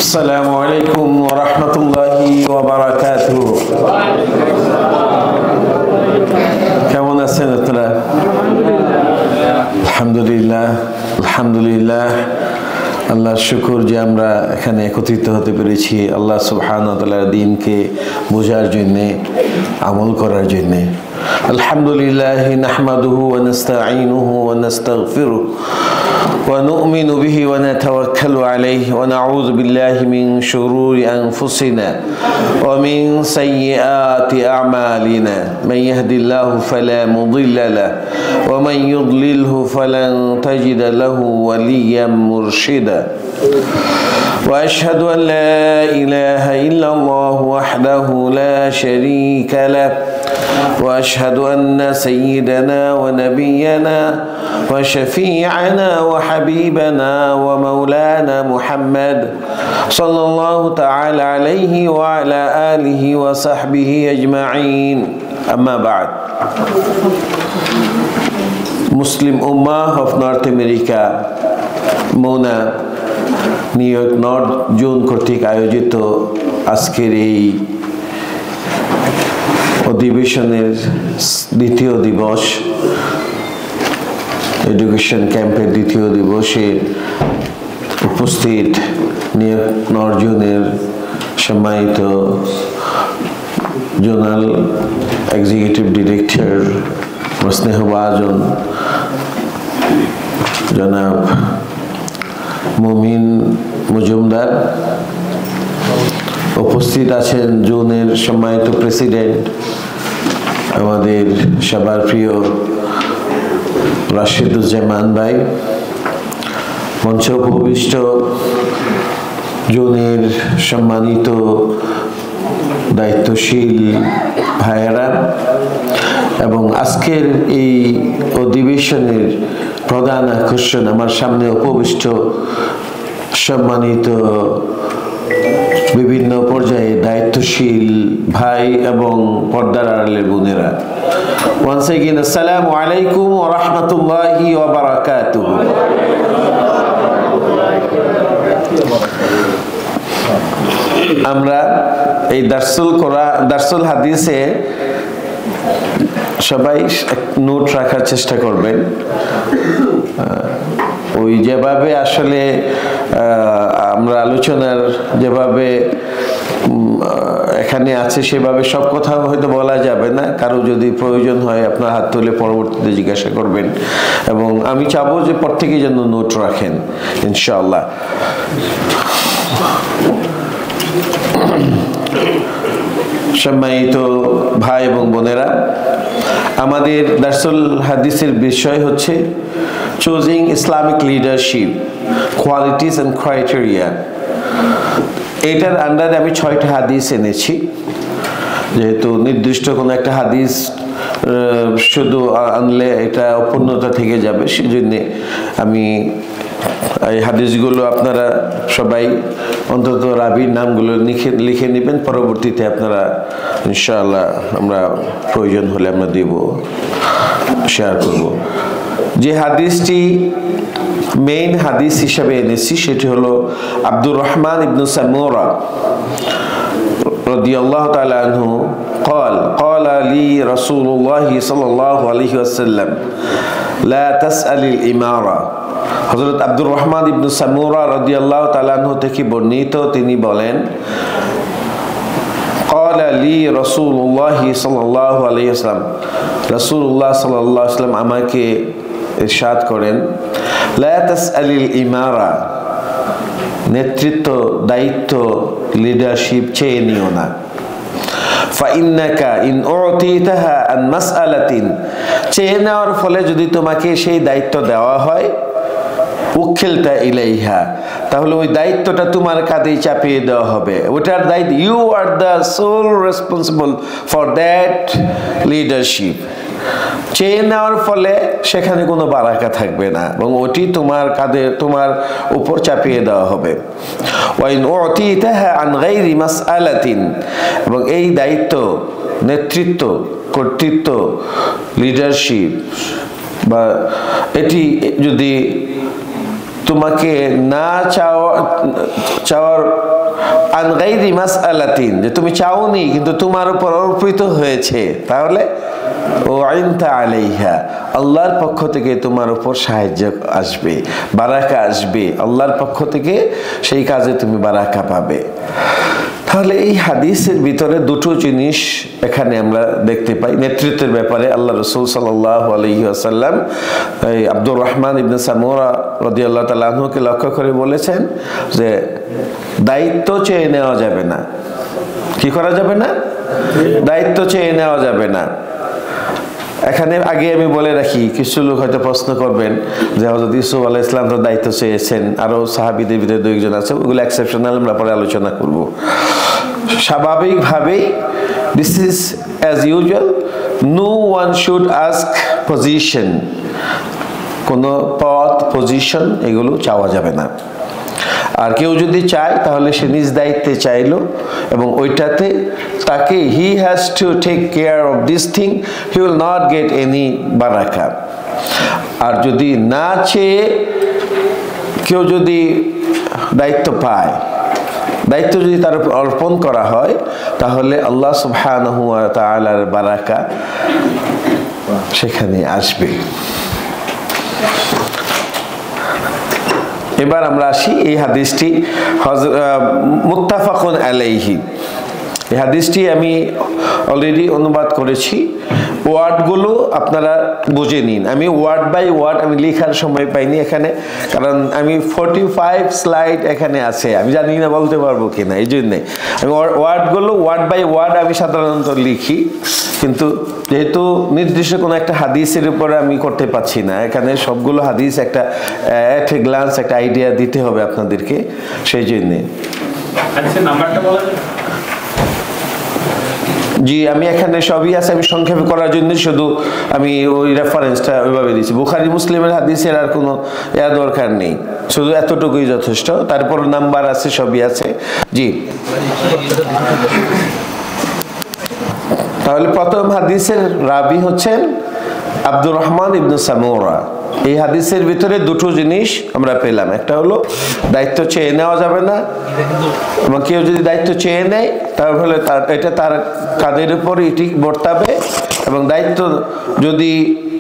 আসসালামু আলাইকুম ওয়া রাহমাতুল্লাহি ওয়া বারাকাতুহু। কেমন আছেন আপনারা? আলহামদুলিল্লাহ, আলহামদুলিল্লাহ। আল্লাহর শুকর যে আমরা এখানে একত্রিত হতে পেরেছি আল্লাহ সুবহানাহু ওয়া তাআলার দ্বীনকে বোঝার জন্যে, আমল করার জন্যে। আলহামদুলিল্লাহ নাহমাদুহু ওয়া নাস্তাঈনুহু ওয়া নাস্তাগফিরুহু ওয়া নু'মিনু বিহি ওয়া নাতাওয়াক্কালু আলাইহি ওয়া নাউযু বিল্লাহি মিন শুরুরি আনফুসিনা ওয়া মিন সাইয়্যাতি আ'মালিনা মান ইয়াহদিল্লাহু ফালা মুদিল্লা লাহু ওয়া মান ইউদ্লিলহু ফালান তাজিদা লাহু ওয়ালিয়্যান Murshida. وأشهد أن لا إله إلا الله وحده لا شريك له وأشهد أن سيدنا ونبينا وشفيعنا وحبيبنا ومولانا محمد صلى الله تعالى عليه وعلى آله وصحبه أجمعين أما بعد. Muslim Ummah of North America, MONA, new York north zone কর্তৃক আয়োজিত আজকের এই অধিবেশনের দ্বিতীয় দিবস, এডুকেশন ক্যাম্পের দ্বিতীয় দিবসে উপস্থিত নিউ ইয়র্ক নর্থ জোনের সম্মানিত জোনাল এক্সিকিউটিভ ডিরেক্টর স্নেহভাজন জনাব মুমিন মজুমদার, উপস্থিত আছেন জোনের সম্মানিত প্রেসিডেন্ট আমাদের সবার প্রিয় রাশিদুজ্জামান ভাই, মঞ্চে উপবিষ্ট জোনের সম্মানিত দায়িত্বশীল ভাইয়েরা এবং আজকের এই অধিবেশনের প্রধান আকর্ষণ আমার সামনে উপবিষ্ট সম্মানিত বিভিন্ন পর্যায়ে দায়িত্বশীল ভাই এবং পর্দার আড়ালের বোনেরা। ওয়ান্স এগেইন আসসালামু আলাইকুম ওয়া রাহমাতুল্লাহি ওয়া বারাকাতুহু। আমরা এই দারসুল হাদিসে সবাই নোট রাখার চেষ্টা করবেন। ওই যেভাবে আসলে আমরা আলোচনার যেভাবে এখানে আছে সেভাবে সব কথা হয়তো বলা যাবে না, কারো যদি প্রয়োজন হয় আপনার হাত তুলে পরবর্তীতে জিজ্ঞাসা করবেন এবং আমি চাবো যে প্রত্যেকে যেন নোট রাখেন ইনশাআল্লাহ। সম্মানিত ভাই এবং বোনেরা, আমাদের দারসুল হাদিসের বিষয় হচ্ছে choosing Islamic leadership, qualities and criteria. এটার আন্ডারে আমি 6টা হাদিস এনেছি, যেহেতু নির্দিষ্ট কোনো একটা হাদিস শুধু আনলে এটা অপূর্ণতা থেকে যাবে, সেজন্য আমি এই হাদিসগুলো আপনারা সবাই অন্তত রাবির নামগুলো লিখে নেবেন, পরবর্তীতে আপনারা ইনশাআল্লাহ আমরা প্রয়োজন হলে আমরা দেব, শেয়ার করব। যে হাদিসটি মেইন হাদিস হিসাবে এনেছি সেটি হলো আব্দুর রহমান ইবনু সামুরা রাদিয়াল্লাহু তাআলা আনহু قال قال لي رسول الله صلى الله عليه وسلم لا تسأل الإمارة। হযরত আব্দুর রহমান ইবনু সামুরা রাদিয়াল্লাহু তাআলা আনহু থেকে বর্ণিত, তিনি বলেন قال لي رسول الله صلى الله عليه وسلم, রাসূলুল্লাহ সাল্লাল্লাহু আলাইহি ওয়াসাল্লাম আমাকে ইরশাদ করেন লা তাসআলিল ইমারা, নেতৃত্ব, দায়িত্ব, লিডারশিপ চেয়ে নিও না। ফাইন্নাকা ইন উতিতাহা আন মাসআলাতিন, চেয়ে নেওয়ার ফলে যদি তোমাকে সেই দায়িত্ব দেওয়া হয়, উখিলতা ইলাইহা, তাহলে ওই দায়িত্বটা তোমার কাঁধেই চাপিয়ে দেওয়া হবে। ওটার দায়িত্ব, you are the sole responsible for that leadership. চেয়ে নেওয়ার ফলে সেখানে কোনো বারাকা থাকবে না এবং ওটি তোমার কাঁধে, তোমার উপর চাপিয়ে দেওয়া হবে। ওয়াইন উতিতাহা আন গায়রি মাসআলাতিন, এবং এই দায়িত্ব, নেতৃত্ব, কর্তৃত্ব, লিডারশিপ বা এটি যদি তোমাকে না চাওয়ার আন গায়রি মাসআলাতিন, যে তুমি চাওনি কিন্তু তোমার উপর অর্পিত হয়েছে, তাহলে ও আইনতা আলাইহা, আল্লাহর পক্ষ থেকে তোমার উপর সাহায্য আসবে, বারাকা আসবে, আল্লাহর পক্ষ থেকে সেই কাজে তুমি বারাকা পাবে। তাহলে এই হাদিসের ভিতরে দুটো জিনিস এখানে আমরা দেখতে পাই। নেতৃত্বের ব্যাপারে আল্লাহ রাসূল সাল্লাল্লাহু আলাইহি ওয়াসাল্লাম আব্দুর রহমান ইবনে সামুরা রাদিয়াল্লাহু তাআলা আনহুকে লক্ষ্য করে বলেছেন যে দায়িত্ব চেয়ে নেওয়া যাবে না। কি করা যাবে না? দায়িত্ব চেয়ে নেওয়া যাবে না। এখানে আগে আমি বলে রাখি, কিছু লোক হয়তো প্রশ্ন করবেন যে হযরত ইউসুফ আলাইহিস সালাম তো দায়িত্ব চেয়েছেন, আরো সাহাবীদের ভিতরে দুইজন আছে, ওগুলো এক্সেপশনাল, আমরা পরে আলোচনা করব। স্বাভাবিকভাবেই this is as usual, no one should ask position, কোনো পদ পজিশন এগুলো চাওয়া যাবে না। আর কেউ যদি চায় তাহলে সে নিজ দায়িত্বে চাইলো এবং ওইটাতে তাকে he has to take care of this thing, he will not get any বারাকা। আর যদি না চেয়ে কেউ যদি দায়িত্ব পায়, দায়িত্ব যদি তার উপর অর্পণ করা হয়, তাহলে আল্লাহ সুবহানাহু ওয়া তাআলার বারাকা সেখানে আসবে। এবার আমরা আসি এই হাদিসটি মুত্তাফাকুন আলাইহি। এই হাদিসটি আমি অলরেডি অনুবাদ করেছি, ওয়ার্ডগুলো আপনারা বুঝে নিন। আমি ওয়ার্ড বাই ওয়ার্ড আমি লেখার সময় পাইনি এখানে, কারণ আমি 45 স্লাইড এখানে আছে, আমি জানি না বলতে পারবো কিনা, এই জন্যে আমি ওয়ার্ডগুলো ওয়ার্ড বাই ওয়ার্ড আমি সাধারণত লিখি, কিন্তু যেহেতু নির্দিষ্ট কোনো একটা হাদিসের উপরে আমি করতে পারছি না, এখানে সবগুলো হাদিস একটা এট এ গ্লান্স একটা আইডিয়া দিতে হবে আপনাদেরকে, সেই জন্যে। জি, আমি এখানে সবই আছে, আমি সংক্ষেপে করার জন্য শুধু আমি ওই রেফারেন্সটা ওইভাবে দিচ্ছি। বুখারী মুসলিমের হাদিসের আর কোনো দরকার নেই, শুধু এতটুকুই যথেষ্ট। তারপর নাম্বার আছে, সবই আছে। জি, তাহলে প্রথম হাদিসের রাবি হচ্ছেন আব্দুর রহমান ইবনে সামুরা। এই হাদিসের ভিতরে দুটো জিনিস আমরা পেলাম, একটা হলো দায়িত্ব চেয়ে নেওয়া যাবে না, এবং কেউ যদি দায়িত্ব চেয়ে নেয় তাহলে এটা তার কাঁধের উপর এটি বর্তাবে, এবং দায়িত্ব যদি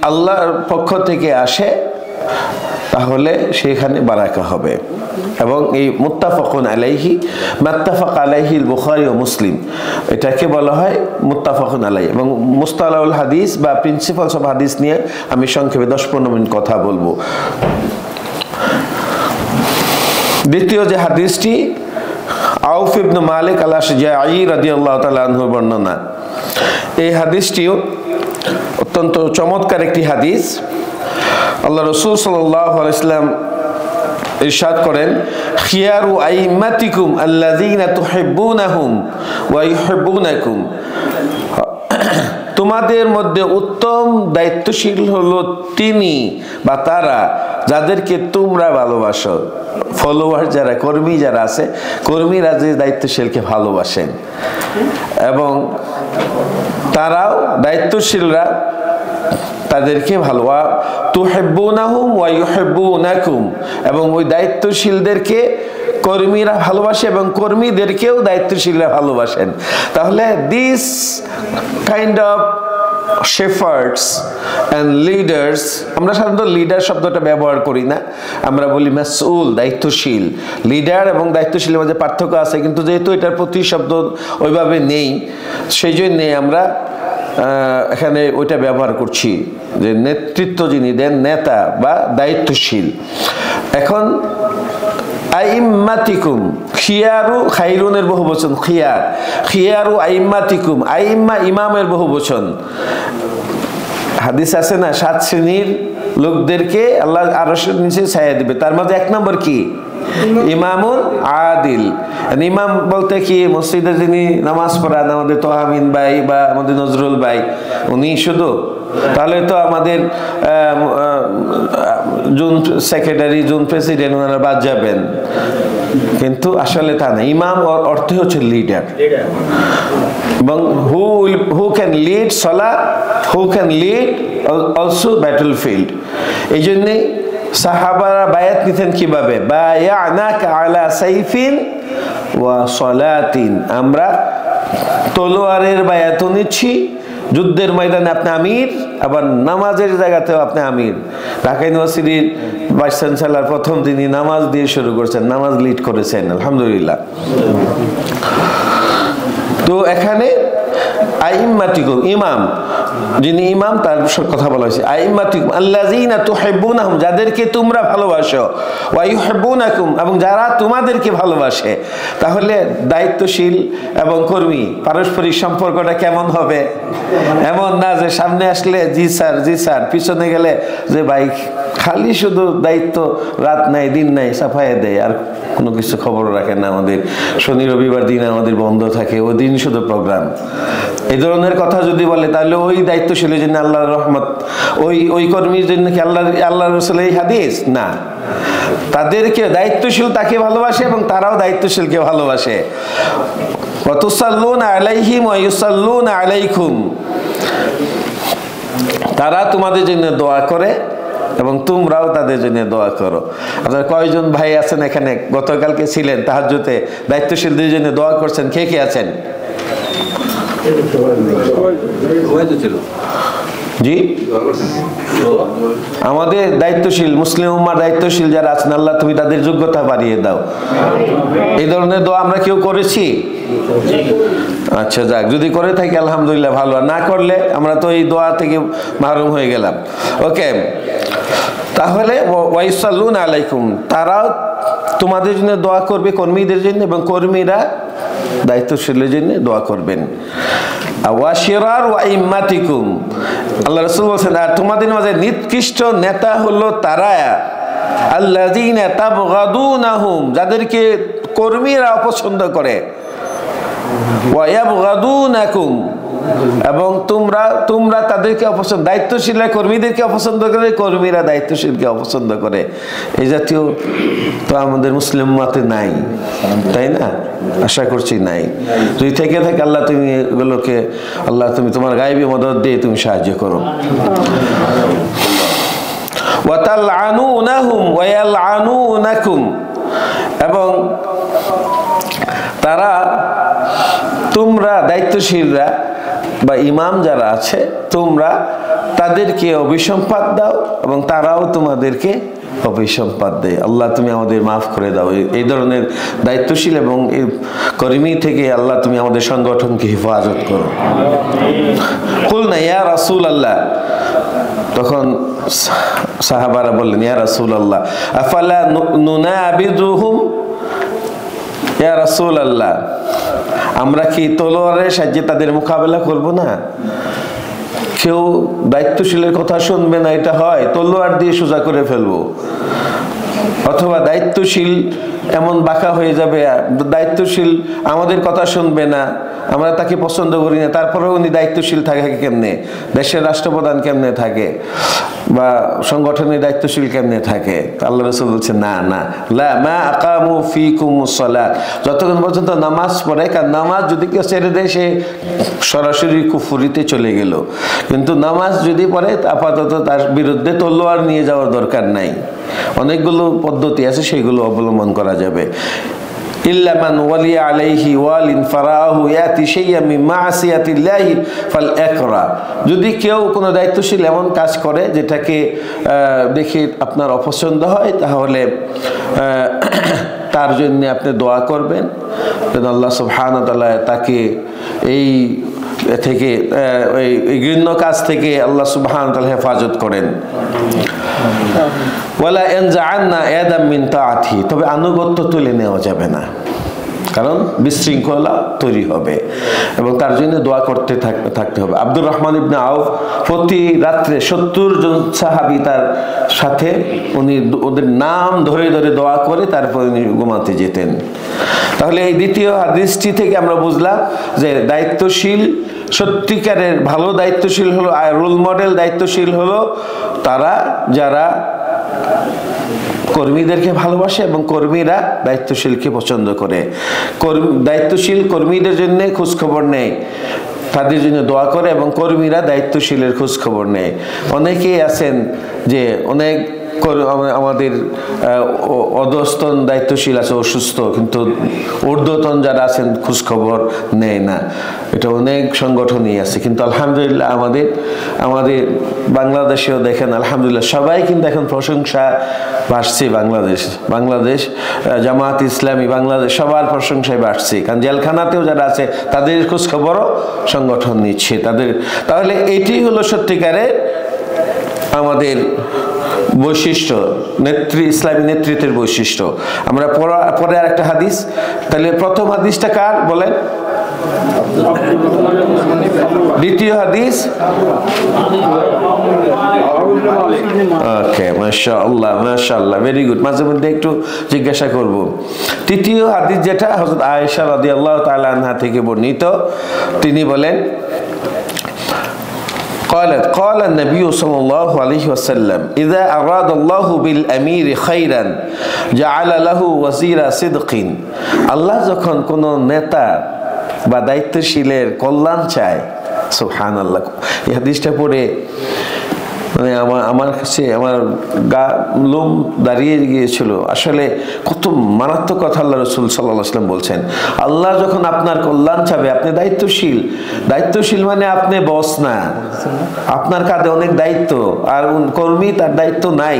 আল্লাহর পক্ষ থেকে আসে তাহলে সেখানে বারাকা হবে। এবং এই মুত্তাফাকুন আলাইহি, মুত্তাফাক আলাইহি বুখারী ও মুসলিম, এটাকে বলা হয় মুত্তাফাকুন আলাইহি। এবং মুস্তালাহুল হাদিস বা প্রিন্সিপালস অফ হাদিস নিয়ে আমি সংক্ষেপে 10-15 মিনিট কথা বলবো। দ্বিতীয় যে হাদিসটি আউফ ইবনে মালিক আল-আশজাঈ রাদিয়াল্লাহু তাআলা আনহুর বর্ণনা, এই হাদিসটিও অত্যন্ত চমৎকার একটি হাদিস। আল্লাহ রাসূল সাল্লাল্লাহু আলাইহি ওয়াসাল্লাম ইরশাদ করেন, খিয়ারু আইম্মাতিকুম আল্লাযীনা তুহিব্বুনাহুম ওয়া ইউহিব্বুনাকুম, তোমাদের মধ্যে উত্তম দায়িত্বশীল হলো তিনি বা তারা যাদেরকে তোমরা ভালোবাসো। ফলোয়ার যারা, কর্মী যারা আছে, কর্মীরা যে দায়িত্বশীলকে ভালোবাসেন, এবং তারাও দায়িত্বশীলরা তাদেরকে ভালো, তুহিব্বুনাহুম ওয়া ইউহিব্বুনাকুম, এবং ওই দায়িত্বশীলদেরকে কর্মীরা ভালোবাসে এবং কর্মীদেরকেও দায়িত্বশীলরা ভালোবাসেন। তাহলে this kind of shepherds and leaders, আমরা সাধারণত লিডার শব্দটা ব্যবহার করি না, আমরা বলি মাসউল, দায়িত্বশীল। লিডার এবং দায়িত্বশীলের মধ্যে পার্থক্য আছে, কিন্তু যেহেতু এটার প্রতিশব্দ ওইভাবে নেই, সেই জন্যে আমরা এখানে ওইটা ব্যবহার করছি, যে নেতৃত্ব যিনি দেন, নেতা বা দায়িত্বশীল। এখন আইম্মাতিকুম, খিয়ারু খাইরুনের বহুবচন খিয়ার, খিয়ারু আইম্মাতিকুম, আইম্মা ইমামের বহুবচন। হাদিস আছে না, 7 শ্রেণীর লোকদেরকে আল্লাহ আরশের নিচে ছায়া দিবে, তার মধ্যে 1 নম্বর কি? ইমামুন আদিল। ইমাম বলতে কি? মসজিদে যিনি নামাজ পড়ান, আমাদের তোহামিন ভাই বা আমাদের নজরুল ভাই, উনি শুধু? তাহলে তো আমাদের জুন সেক্রেটারি, জুন প্রেসিডেন্ট, ওনারা বাদ যাবেন, কিন্তু আসলে তা না। ইমাম অর্থ হচ্ছে লিডার, এবং who can lead Salah, who can lead also battlefield. এই জন্যে সাহাবারা বায়াত নিতেন কিভাবে? বায়ানাকা আলা সাইফিন ওয়া সালাতিন, আমরা তলোয়ারের বায়াতও নিচ্ছি, যুদ্ধের ময়দানে আপনি আমির, আবার নামাজের জায়গাতেও আপনি আমির। ঢাকা ইউনিভার্সিটির ভাইস চ্যান্সেলর প্রথম তিনি নামাজ দিয়ে শুরু করছেন, নামাজ লিড করেছেন, আলহামদুলিল্লাহ। তো এখানে আইম্মাতিকুম, ইমাম যিনি ইমাম তার কথা বলা হয়েছে। আইম্মাতিকুম আল্লাযীনা তুহিব্বুনাহুম, যাদেরকে তোমরা ভালোবাসো, ওয়া ইউহিব্বুনাকুম, এবং যারা তোমাদেরকে ভালোবাসে। তাহলে দায়িত্বশীল এবং কর্মী পারস্পরিক সম্পর্কটা কেমন হবে? এমন না যে সামনে আসলে জি স্যার জি স্যার, পিছনে গেলে যে ভাই খালি শুধু দায়িত্ব, রাত নাই দিন নাই সাফাইয়া দেয়, আর কোনো কিছু খবর রাখে না। আমাদের শনি রবিবার দিন আমাদের বন্ধ থাকে, ওই দিন শুধু প্রোগ্রাম। এই ধরনের কথা যদি বলে তাহলে ওই দায়িত্বশীলের জন্য আল্লাহর রহমত, ওই কর্মীর জন্য কি আল্লাহ রাসূলের এই হাদিস? না, তাদেরকে দায়িত্বশীল তাকে ভালোবাসে এবং তারাও দায়িত্বশীলকে ভালোবাসে। ওয়া তুসাল্লুনা আলাইহিম ওয়া ইউসাল্লুনা আলাইকুম, তারা তোমাদের জন্য দোয়া করে এবং তোমরাও তাদের জন্য দোয়া করো। আপনার কয়জন ভাই আছেন এখানে গতকালকে ছিলেন তাহাজ্জুদে, দায়িত্বশীলদের জন্য দোয়া করছেন? কে কে আছেন? জি, আমাদের দায়িত্বশীল মুসলিম উম্মার দায়িত্বশীল যারা আছেন, আল্লাহ তুমি তাদের যোগ্যতা বাড়িয়ে দাও। এই ধরনের দোয়া আমরা কেউ করেছি? আচ্ছা যাক, যদি করে থাকি আলহামদুলিল্লাহ ভালো, আর না করলে আমরা তো এই দোয়া থেকে মাহরুম হয়ে গেলাম। ওকে, তাহলে ওয়া ইউসাল্লুনা আলাইকুম, তারাও তোমাদের জন্য দোয়া করবে, কর্মীদের জন্য, এবং কর্মীরা দায়িত্বশীলের জন্য দোয়া করবেন। ওয়া শিরার ওয়া ইম্মাতিকুম, আল্লাহ রাসূল বলেন আর তোমাদের মাঝে নিকৃষ্ট নেতা হলো তারা, আল্লাযীনা তাবগাদুনাহুম, যাদেরকে কর্মীরা অপছন্দ করে, ওয়া ইয়াবগাদুনাকুম, এবং তোমরা তাদেরকে অপছন্দ, দায়িত্বশীলরা কর্মীদেরকে অপছন্দ করে, কর্মীরা দায়িত্বশীলকে অপছন্দ করে। এই জাতীয় তো আমাদের মুসলিম উম্মতে নাই, তাই না? আশা করছি নাই। যদি থেকে থাকে আল্লাহ তুমি এগুলোকে, আল্লাহ তুমি তোমার গায়েবী মদদ দিয়ে তুমি সাহায্য করো। ওয়া তালআনুনাহুম ওয়া ইয়ালআনুনাকুম, এবং তারা, তোমরা দায়িত্বশীলরা বা ইমাম যারা আছে, তোমরা তাদেরকে অভিসম্পাদ দাও এবং তারাও তোমাদেরকে অভিসম্পাদ দেয়। আল্লাহ তুমি আমাদের মাফ করে দাও। এই ধরনের দায়িত্বশীল এবং এই কর্মী থেকে আল্লাহ তুমি আমাদের সংগঠনকে হেফাজত করো। কুলনা ইয়া রাসূলুল্লাহ, তখন সাহাবারা বললেন ইয়া রাসূলুল্লাহ আফালা নুনাবিদুহুম, ইয়া রাসূলুল্লাহ আমরা কি তলোয়ারের সাহায্যে তাদের মোকাবেলা করব না? কেউ দায়িত্বশীলের কথা শুনবে না, এটা হয় তলোয়ার দিয়ে সোজা করে ফেলবো, অথবা দায়িত্বশীল এমন বাঁকা হয়ে যাবে, দায়িত্বশীল আমাদের কথা শুনবে না, আমরা তাকে পছন্দ করি না, তারপরেও উনি দায়িত্বশীল থাকে কেমনে, দেশের রাষ্ট্রপ্রধান কেমনে থাকে, বা সংগঠনের দায়িত্বশীল কেমনে থাকে? আল্লাহ রাসূল বলছেন না না, লা মা আকামু ফিকুমুস সালাত, যতক্ষণ পর্যন্ত নামাজ পড়ে, কারণ নামাজ যদি কেউ ছেড়ে দেয় সে সরাসরি কুফরিতে চলে গেল, কিন্তু নামাজ যদি পড়ে আপাতত তার বিরুদ্ধে তলোয়ার নিয়ে যাওয়ার দরকার নাই। অনেকগুলো পদ্ধতি আছে, সেগুলো অবলম্বন করা যাবে। ইল্লা মান ওয়ালিয়া আলাইহি ওয়ালিন ফারাহু ইয়াতি শাইয়্যাম মিন মা'সিয়াতিল্লাহি ফালইকরা, যদি কেউ কোনো দায়িত্বশীল এমন কাজ করে যেটাকে দেখে আপনার অপছন্দ হয়, তাহলে তার জন্য আপনি দোয়া করবেন যেন আল্লাহ সুবহানাহু ওয়া তাআলা তাকে এই থেকে, এই ঘৃণ্য কাজ থেকে আল্লাহ সুবহানাহু ওয়া তাআলা হেফাজত করেন। ওয়ালা ইয়ানজাআন্না ইয়াদাম মিন তাআতি, তবে আনুগত্য তুলে নেওয়া যাবে না, কারণ বিশৃঙ্খলা তৈরি হবে, এবং তার জন্য দোয়া করতে থাকতে হবে। আব্দুর রহমান ইবনে আউফ প্রতি রাত্রে 70 জন সাহাবী তার সাথে, উনি ওদের নাম ধরে ধরে দোয়া করে তারপর উনি ঘুমাতে যেতেন। তাহলে এই দ্বিতীয় হাদিসটি থেকে আমরা বুঝলাম যে দায়িত্বশীল, সত্যিকারের ভালো দায়িত্বশীল হলো, আর রোল মডেল দায়িত্বশীল হলো তারা যারা কর্মীদেরকে ভালোবাসে এবং কর্মীরা দায়িত্বশীলকে পছন্দ করে। দায়িত্বশীল কর্মীদের জন্য খোঁজখবর নেয়, তাদের জন্য দোয়া করে, এবং কর্মীরা দায়িত্বশীলের খোঁজখবর নেয়। অনেকেই আছেন যে অনেক আমাদের অধস্তন দায়িত্বশীল আছে অসুস্থ, কিন্তু ঊর্ধ্বতন যারা আছেন খোঁজখবর নেয় না। এটা অনেক সংগঠনই আছে, কিন্তু আলহামদুলিল্লাহ আমাদের বাংলাদেশেও দেখেন আলহামদুলিল্লাহ সবাই কিন্তু এখন প্রশংসা বাড়ছে। বাংলাদেশ জামাত ইসলামী বাংলাদেশ সবার প্রশংসায় বাড়ছে, কারণ জেলখানাতেও যারা আছে তাদের খোঁজখবরও সংগঠন নিচ্ছে তাদের। তাহলে এটি হলো সত্যিকারের আমাদের বৈশিষ্ট্য, ইসলামী নেতৃত্বের বৈশিষ্ট্য। আমরা পরে আরেকটা হাদিস, তাহলে প্রথম হাদিসটা কার বলেন? দ্বিতীয় হাদিস ওকে, মাশাআল্লাহ মাশাআল্লাহ, ভেরি গুড। মাঝে মধ্যে একটু জিজ্ঞাসা করব। তৃতীয় হাদিস যেটা হযরত আয়েশা রাদিয়াল্লাহু তাআলা আনহা থেকে বর্ণিত, তিনি বলেন قال النبي صلى الله عليه وسلم إذا أراد الله بالأمير خيرا جعل له وزير صدق। আল্লাহ যখন কোন নেতা বা দায়িত্বশীলের কল্যাণ চায়, সুবহানাল্লাহ, এই হাদিসটা পড়ে মানে আমার কাছে আমার গা লোম দাঁড়িয়ে গিয়েছিল। আসলে কত মারাত্মক কথা আল্লাহ রাসূল সাল্লাল্লাহু আলাইহি ওয়াসাল্লাম বলছেন। আল্লাহ যখন আপনার কল্যাণ চাবে, আপনি দায়িত্বশীল মানে আপনি বস না, আপনার কাঁধে অনেক দায়িত্ব, আর কর্মী তার দায়িত্ব নাই,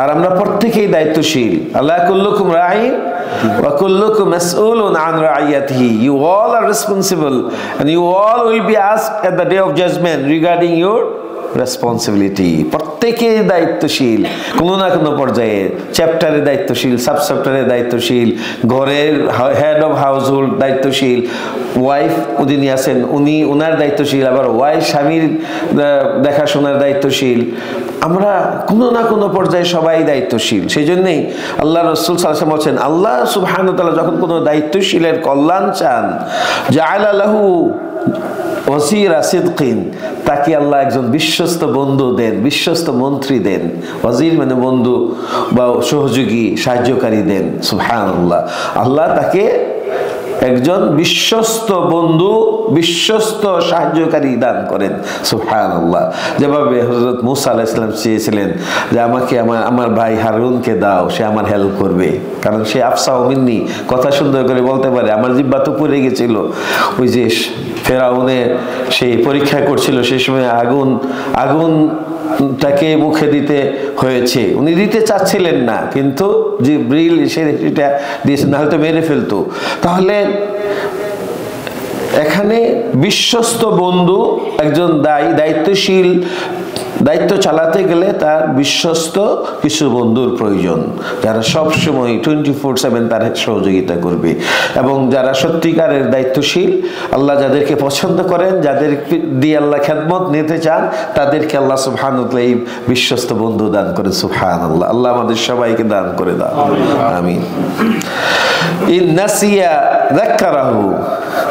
আর আমরা প্রত্যেকেই দায়িত্বশীল। আল্লাহ কুল্লুকুম রাঈন ওয়া কুল্লুকুম মাসউলুন আন রাইয়াতিহি, you all are responsible and you all will be asked at the day of judgment regarding your responsibility. প্রত্যেকে দায়িত্বশীল কোনো না কোনো পর্যায়ে, চ্যাপ্টারে দায়িত্বশীল, সাব চ্যাপ্টারে দায়িত্বশীল, ঘরের হেড অফ হাউস হোল্ড দায়িত্বশীল, ওয়াইফ যিনি আছেন উনার দায়িত্বশীল, আবার ওয়াইফ স্বামীর দেখাশোনার দায়িত্বশীল। আমরা কোনো না কোনো পর্যায়ে সবাই দায়িত্বশীল। সেই জন্যেই আল্লাহ রাসূল সাল্লাল্লাহু আলাইহি ওয়াসাল্লাম বলছেন, আল্লাহ সুবহানাহু ওয়া তাআলা যখন কোনো দায়িত্বশীলের কল্যাণ চান, জাআলা লাহু ওয়াজিরা সিদকিন, তাকে আল্লাহ একজন বিশ্বস্ত বন্ধু দেন, বিশ্বস্ত মন্ত্রী দেন। ওয়াজির মানে বন্ধু বা সহযোগী, সাহায্যকারী দেন। সুবহানাল্লাহ, আল্লাহ তাকে একজন বিশ্বস্ত বন্ধু, বিশ্বস্ত সাহায্যকারী দান করেন। সুবহানাল্লাহ, যেভাবে হযরত মূসা আলাইহিস সালাম চেয়েছিলেন যে আমাকে আমার ভাই হারুনকে দাও, সে আমার হেল্প করবে, কারণ সে আফসাহু মিন্নি, কথা সুন্দর করে বলতে পারে। আমার জিহ্বা তো পুড়ে গেছিল, ওই যে ফেরাউনে সেই পরীক্ষা করছিল, সেই সময় আগুন তাকে মুখে দিতে হয়েছে, উনি দিতে চাচ্ছিলেন না, কিন্তু জিবরিল সেটা দিয়েছেন, না হয়তো মেরে ফেলতো। তাহলে এখানে বিশ্বস্ত বন্ধু, একজন দায়িত্বশীল, দায়িত্ব চালাতে গেলে তার বিশ্বস্ত কিছু বন্ধুর প্রয়োজন, যারা সবসময় 24/7 তার সহযোগিতা করবে। এবং যারা সত্যিকারের দায়িত্বশীল, আল্লাহ যাদেরকে পছন্দ করেন, যাদের দিয়ে আল্লাহ খেদমত নিতে চান, তাদেরকে আল্লাহ সুবহানাহু ওয়া তাআলা এই বিশ্বস্ত বন্ধু দান করেন। সুবহানাল্লাহ, আল্লাহ আমাদের সবাইকে দান করে দাও, আমিন। ইন নাসিয়া যাক্কারাহু,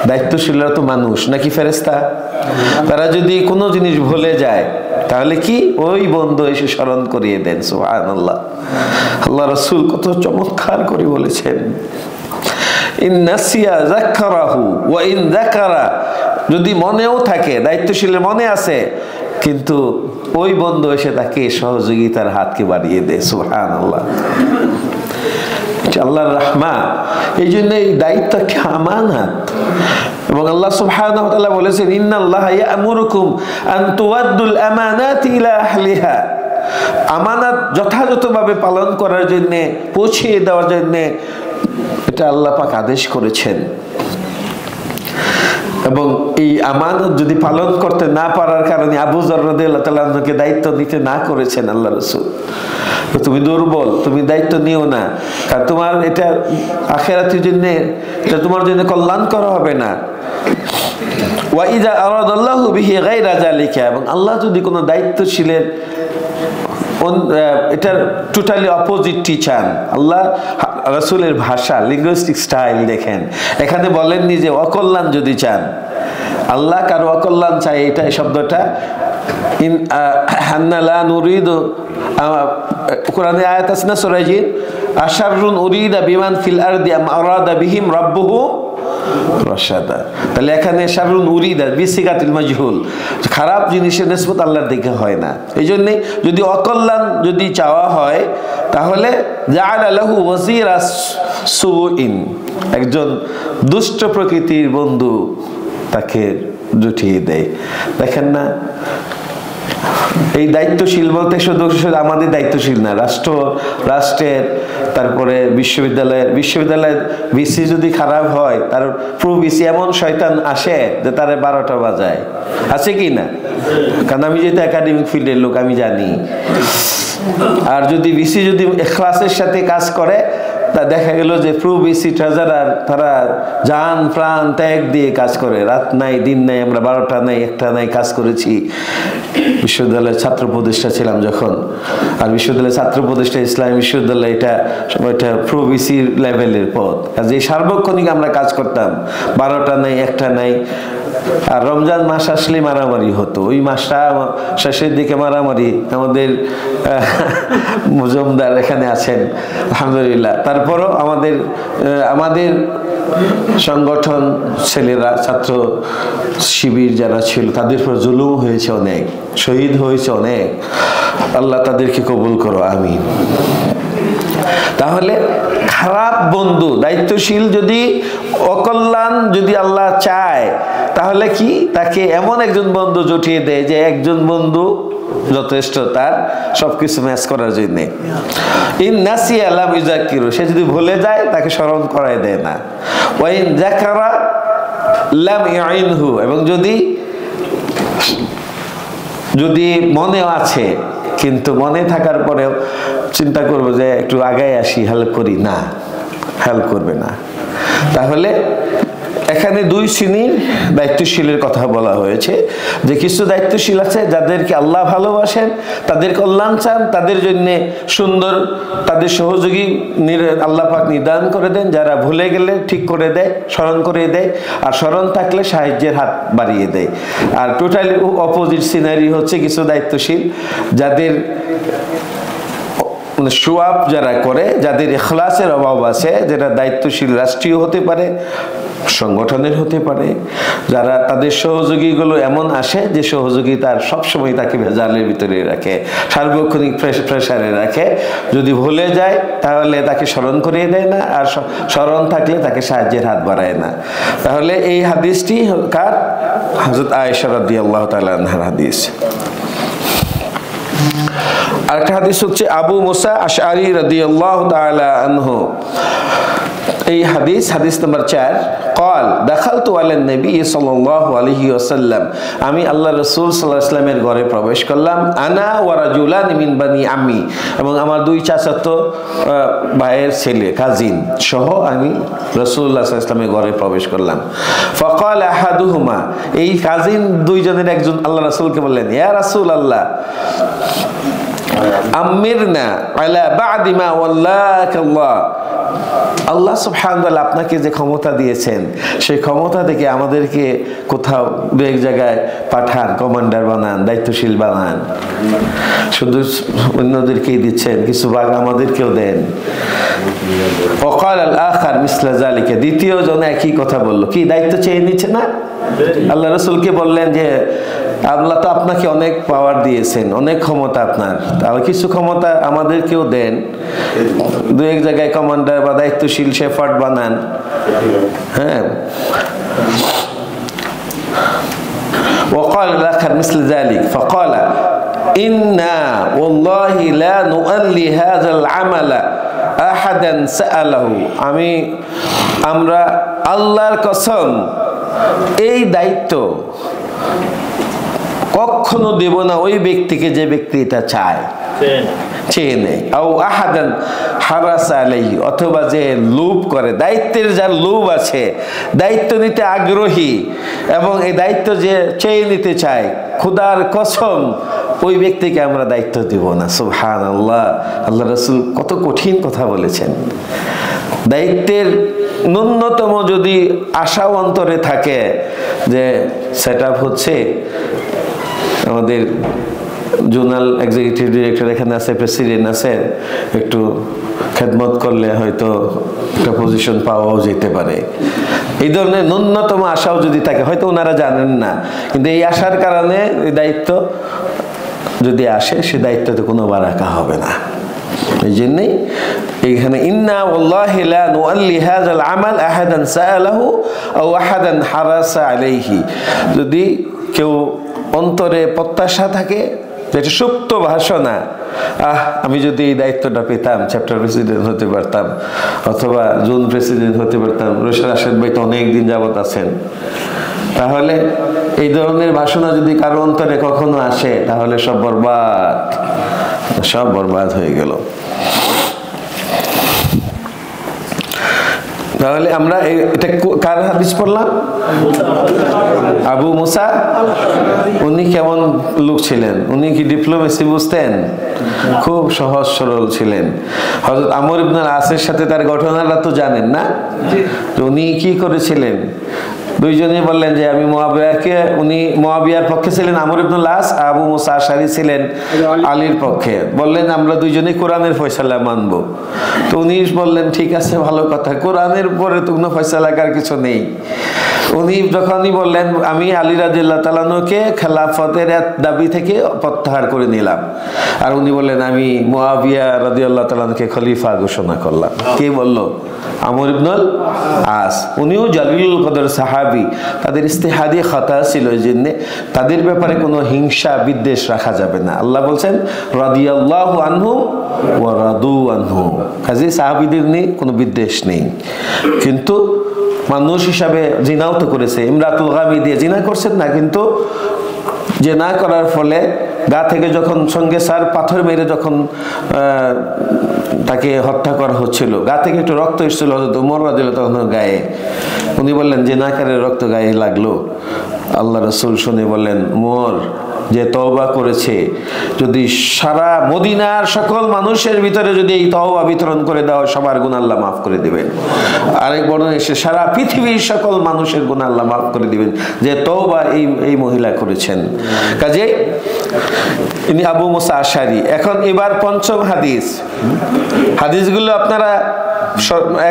দায়িত্বশীলরা তো মানুষ নাকি ফেরেশতা? তারা যদি কোনো জিনিস ভুলে যায় তাহলে কি ওই বন্ধু এসে স্মরণ করিয়ে দেন। সুবহানাল্লাহ, আল্লাহ রাসূল কত চমৎকার করে বলেছেন, ইন নাসিয়া যাক্কারাহু ওয়া ইন যাকারা, যদি মনেও থাকে, দায়িত্বশীলের মনে আছে, কিন্তু ওই বন্ধু এসে তাকে সহযোগিতার হাতকে বাড়িয়ে দেয়। সুবহানাল্লাহ, আল্লাহর রাহমা। এই জন্য এই দায়িত্ব একটা আমানত, এবং আল্লাহ সুবহানাহু ওয়া তাআলা বলেছেন, ইন্নাল্লাহা ইয়া'মুরুকুম আন তুওয়াদ্দুল আমানাতি ইলা আহলিহা, আমানত যথাযথভাবে পালন করার জন্য, পৌঁছে দেওয়ার জন্য এটা আল্লাহ পাক আদেশ করেছেন। এবং এই আমানত যদি পালন করতে না পারার কারণে আবু যর রাদিয়াল্লাহু তাআলা আনহুকে দায়িত্ব দিতে না করেছেন আল্লাহ রাসূল, তুমি দুর্বল, তুমি দায়িত্ব নিও না, কারণ তোমার এটা আখিরাতের জন্য, এটা তোমার জন্য কল্যাণ করা হবে না। ওয়া ইযা আরাদাল্লাহু বিহি গায়রা যালিকা, এবং আল্লাহ যদি কোনো দায়িত্বশীলের এটার টোটালি অপোজিটটি চান, আল্লাহ রাসূলের ভাষা, লিঙ্গুইস্টিক স্টাইল দেখেন, এখানে বলেননি যে অকল্যাণ যদি চান, আল্লাহ কারো অকল্যাণ চাই, এটা এই শব্দটা ইন হান্না লা নুরিদু, কোরআনে আয়াত আছে না সূরা জিন, আশাররুন উরিদা বিমান ফিল আরদি আম আরাদা বিহিম রাব্বুহুম রশাদা। তাহলে এখানে শাররুন উরিদা বিসিগাতিল মাজহুল, খারাপ জিনিসের নিসবত আল্লাহর দিকে হয় না। এই জন্যে যদি অকল্যাণ যদি চাওয়া হয় তাহলে জাআলা লাহু ওয়াজিরা সুইন, একজন দুষ্ট প্রকৃতির বন্ধু তাকে জুটিয়ে দেয়। দেখেন না, এই দায়িত্বশীল বলতে শুধু আমাদের দায়িত্বশীল না, রাষ্ট্রের, তারপরে বিশ্ববিদ্যালয়ের ভিসি যদি খারাপ হয়, তার প্রো ভিসি এমন শয়তান আসে যে তারে 12টা বাজায়, আছে কি না? কারণ আমি যেহেতু একাডেমিক ফিল্ডের লোক, আমি জানি। আর যদি ভিসি যদি ইখলাসের সাথে কাজ করে, তা দেখা গেল যে প্রো ভিসি ট্রেজারার তারা জান প্রাণ ত্যাগ দিয়ে কাজ করে, রাত নাই দিন নাই, আমরা 12টা নাই 1টা নাই কাজ করেছি। বিশ্ববিদ্যালয়ের ছাত্র উপদেষ্টা ছিলাম যখন, আর বিশ্ববিদ্যালয়ের ছাত্র উপদেষ্টা ইসলামী বিশ্ববিদ্যালয় এটা প্রো ভিসি লেভেলের পদ, কাজে সার্বক্ষণিক আমরা কাজ করতাম, 12টা নাই 1টা নাই। আর রমজান মাস আসলে মারামারি হতো, ওই মাসটা শেষের দিকে মারামারি। আমাদের মুজুমদার এখানে আছেন আলহামদুলিল্লাহ, তারপরও আমাদের সংগঠন ছেলেরা, ছাত্র শিবির যারা ছিল, তাদের উপর জুলুম হয়েছে অনেক, শহীদ হয়েছে অনেক, আল্লাহ তাদেরকে কবুল করো, আমিন। তাহলে খারাপ বন্ধু, দায়িত্বশীল যদি অকল্যাণ যদি আল্লাহ চায়, তাহলে কি তাকে এমন একজন বন্ধু জুটিয়ে দেয় যে একজন বন্ধু যথেষ্ট তার সবকিছু ম্যাচ করার জন্য। ইন নাসিয়া লাম ইউযাক্কিরু, সে যদি ভুলে যায় তাকে স্মরণ করায় দেয় না। ওয়া ইন যাকারা লাম ইউইনহু, এবং যদি মনেও আছে, কিন্তু মনে থাকার পরেও চিন্তা করবো যে একটু আগায় আসি, হেল্প করি, না, হেল্প করবে না। তাহলে এখানে দুই শ্রেণীর দায়িত্বশীলের কথা বলা হয়েছে, যে কিছু দায়িত্বশীল আছে যাদেরকে আল্লাহ ভালোবাসেন, তাদের কল্যাণ চান, তাদের জন্য সুন্দর তাদের সহযোগী আল্লাহ পাক নির্ধারণ করে দেন, যারা ভুলে গেলে ঠিক করে দেয়, স্মরণ করে দেয়, আর স্মরণ থাকলে সাহায্যের হাত বাড়িয়ে দেয়। আর টোটালি অপোজিট সিনারি হচ্ছে কিছু দায়িত্বশীল যাদের সোয়াব যারা করে, যাদের ইখলাসের অভাব আছে, যারা দায়িত্বশীল রাষ্ট্রীয় হতে পারে, সংগঠনের হতে পারে, যারা তাদের সহযোগীগুলো এমন আসে যে সহযোগিতার সবসময় তাকে ভেজালের ভিতরে রাখে, সার্বক্ষণিক প্রেসারে রাখে, যদি ভুলে যায় তাহলে তাকে স্মরণ করিয়ে দেয় না, আর স্মরণ থাকলে তাকে সাহায্যের হাত বাড়ায় না। তাহলে এই হাদিসটি কার? হযরত আয়েশা রাদিয়াল্লাহু তাআলা আনহার হাদিস। আরেকটা হাদিস হচ্ছে আবু মুসা আশআরী রাদিয়াল্লাহু তাআলা আনহু, এই হাদিস নাম্বার 4, قال دخلت على النبي صلى الله عليه وسلم, আমি আল্লাহ রাসূল সাল্লাল্লাহু আলাইহি ওয়াসাল্লামের ঘরে প্রবেশ করলাম, আনা ওয়া রাজুলান মিন বানি আম্মি, এবং আমার দুই চাচাতো ভাইয়ের ছেলে, কাজিন সহ আমি রাসূলুল্লাহ সাল্লাল্লাহু আলাইহি ওয়াসাল্লামের ঘরে প্রবেশ করলাম। فقال احدهما, এই কাজিন দুইজনের একজন আল্লাহ রাসূলকে বললেন, ইয়া রাসূলুল্লাহ আমিরনা আলা বা'দি মা ওয়াল্লাকাল্লাহ, আল্লাহ সুবহানাহু ওয়া তাআলা আপনাকে যে ক্ষমতা দিয়েছেন, সেই ক্ষমতা থেকে আমাদেরকে কোথাও দু এক জায়গায় পাঠান, কমান্ডার বানান, দায়িত্বশীল বানান। শুধু অন্যদেরকেই দিচ্ছেন, কিছু ভাগ আমাদেরকেও দেন। ওয়াকাল আল আখার মিসলা যালিকা, দ্বিতীয় জন একই কথা বলল, কি দায়িত্ব চেয়ে নিচ্ছে না? আল্লাহ রাসূলকে বললেন যে আল্লাহ তো আপনাকে অনেক পাওয়ার দিয়েছেন, অনেক ক্ষমতা আপনার, তাহলে কিছু ক্ষমতা আমাদেরকেও দেন, দু এক জায়গায় কমান্ডার বা দায়িত্বশীল শেফার্ড বানান। হ্যাঁ, وقال الآخر مثل ذلك فقال إنا والله لا نؤلي هذا العمل أحدا سأله, আমরা আল্লাহর কসম এই দায়িত্ব কখনো দেব না ওই ব্যক্তিকে যে ব্যক্তি এটা চায়, চেয়ে নেয়, আও আহাদান হারাসা আলাইহি, অথবা যে লোভ করে, দায়িত্বের যার লোভ আছে, দায়িত্ব নিতে আগ্রহী এবং এই দায়িত্ব যে চেয়ে নিতে চায়, খোদার কসম ওই ব্যক্তিকে আমরা দায়িত্ব দেব না। সুবহানাল্লাহ, আল্লাহ রাসূল কত কঠিন কথা বলেছেন। দায়িত্বের ন্যূনতম যদি আশাও অন্তরে থাকে যে সেট আপ হচ্ছে, আমাদের জোনাল এক্সিকিউটিভ ডিরেক্টর এখানে আছে, প্রেসিডেন্ট আছে, একটু খেদমত করলে হয়তো একটা পজিশন পাওয়াও যেতে পারে। এই ধরনের ন্যূনতম আশাও যদি থাকে, হয়তো ওনারা জানেন না, কিন্তু এই আশার কারণে এই দায়িত্ব যদি আসে, সে দায়িত্বতে কোনো বারাকা হবে না। এই জন্যই এখানে ইন্না ওয়াল্লাহি লা নুআল্লি হাযাল আমাল আহাদান সাআলাহু আও আহাদান হারাসা আলাইহি, যদি কেউ অন্তরে প্রত্যাশা থাকে, যেটা সুপ্ত ভাষণা, আমি যদি এই দায়িত্বটা পেতাম, চ্যাপ্টার প্রেসিডেন্ট হতে পারতাম, অথবা জোন প্রেসিডেন্ট হতে পারতাম, রাশেদ ভাই তো অনেকদিন যাবত আছেন, তাহলে এই ধরনের ভাষণা যদি কারো অন্তরে কখনো আসে, তাহলে সব বরবাদ হয়ে গেল। তাহলে আমরা এটা কার হাদিস পড়লাম? আবু মুসা। উনি কেমন লোক ছিলেন? উনি কি ডিপ্লোমেসি বুঝতেন? খুব সহজ সরল ছিলেন। হযরত আমর ইবনে আল-আসের সাথে তার ঘটনাটা তো জানেন না? উনি কি করেছিলেন? দুইজনেই বললেন যে আমি মুআবিয়াকে, উনি মুআবিয়ার পক্ষে ছিলেন আমর ইবনে আল-আস, আবু মুসা আশআরী ছিলেন আলীর পক্ষে। বললেন আমরা দুইজনেই কোরআনের ফয়সালা মানব। তো উনি বললেন ঠিক আছে, ভালো কথা, কোরআনের উপরে তো কোনো ফয়সালা কার কিছু নেই। উনি যখনই বললেন আমি আলী রাদিয়াল্লাহু তাআলা আনহুকে খেলাফতের দাবি থেকে প্রত্যাহার করে নিলাম, আর উনি বললেন আমি মুআবিয়া রাদিয়াল্লাহু তাআলা আনহুকে খলিফা ঘোষণা করলাম। কে বলল? আমর ইবনে আল-আস। উনিও জালিলুল কদর সাহাবী, তাদের ইজতিহাদি খাতা ছিল, এই জন্য তাদের ব্যাপারে কোনো হিংসা বিদ্বেষ রাখা যাবে না। আল্লাহ বলছেন রাদিয়াল্লাহু আনহু ওয়া রাদু আনহু, কাজে সাহাবীদের নিয়ে কোনো বিদ্বেষ নেই। কিন্তু মানুষ হিসাবে জিনাও তো করেছে, ইমরাতুল গামি দিয়ে জিনা করছেন না, কিন্তু জিনা করার ফলে গা থেকে যখন সঙ্গে সার পাথর মেরে যখন তাকে হত্যা করা হচ্ছিল, গা থেকে একটু রক্ত এসেছিল হযরত ওমর রাদিয়াল্লাহু তাআলার গায়ে। উনি বললেন জিনাকারের রক্ত গায়ে লাগলো। আল্লাহ রাসূল শুনে বললেন ওমর যে তওবা করেছে, যদি সারা মদিনার সকল মানুষের ভিতরে যদি এই তওবা বিতরণ করে দাও, সবার গুনাহ আল্লাহ মাফ করে দিবেন। আরেক বর্ণনায় এসে সারা পৃথিবীর সকল মানুষের গুনাহ আল্লাহ মাফ করে দিবেন, যে তওবা এই মহিলা করেছেন। কাজেই ইনি আবু মুসা আশআরী। এখন এবার পঞ্চম হাদিস। হাদিসগুলো আপনারা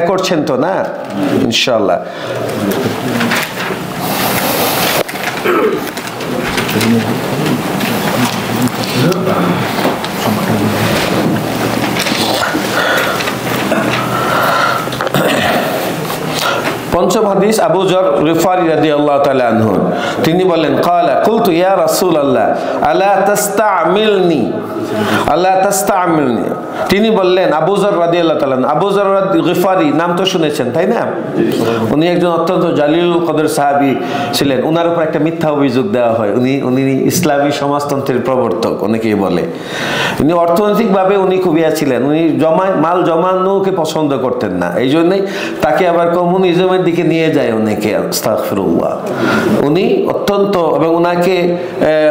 করছেন তো না ইনশাআল্লাহ? পঞ্চম হাদিস আবু যর গিফারী রাদিয়াল্লাহু তাআলা আনহু, তিনি বলেন ক্বালা কুলতু ইয়া রাসূলুল্লাহ আলা তাস্তামিলনি, আলা তাস্তামিলনি। তিনি বললেন, আবু যর রাদিয়াল্লাহু তাআলা, আবু যর গিফারী নাম তো শুনেছেন তাই না? উনি একজন অত্যন্ত জালিলুল কদর সাহাবী ছিলেন। ওনার উপর একটা মিথ্যা অভিযোগ দেওয়া হয়, উনি ইসলামী সমাজতন্ত্রের প্রবর্তক অনেকেই বলে। উনি অর্থনৈতিকভাবে উনি খুবই ছিলেন, উনি মাল জমানোকে পছন্দ করতেন না, এই জন্যই তাকে আবার কমিউনিজমের দিকে নিয়ে যায় অনেকে, আস্তাগফিরুল্লাহ। উনি অত্যন্ত, এবং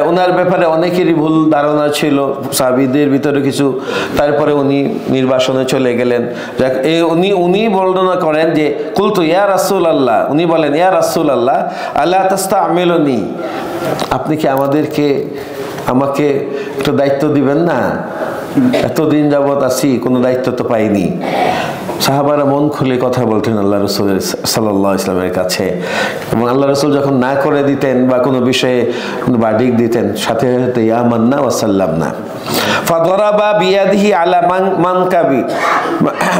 ওনার ব্যাপারে অনেকেরই ভুল ধারণা ছিল সাহাবীদের ভিতরে কিছু। তারপরে উনি নির্বাসনে চলে গেলেন। উনি বর্ণনা করেন যে কুলতু ইয়া রাসূলুল্লাহ, উনি বলেন ইয়া রাসূলুল্লাহ আলা তাস্তামিলুনি, আপনি কি আমাকে একটা দায়িত্ব দিবেন না? এতদিন যাবত আছি, কোনো দায়িত্ব তো পাইনি। সাহাবারা মন খুলে কথা বলতেন আল্লাহ রাসূল সাল্লাল্লাহু আলাইহি ওয়াসাল্লামের কাছে, এবং আল্লাহ রাসূল যখন না করে দিতেন বা কোনো বিষয়ে ভার্ডিক্ট দিতেন, সাথে সাথে ইয়া মান্না ওয়া সাল্লামনা। ফাদরাবা বিয়াদিহি আলা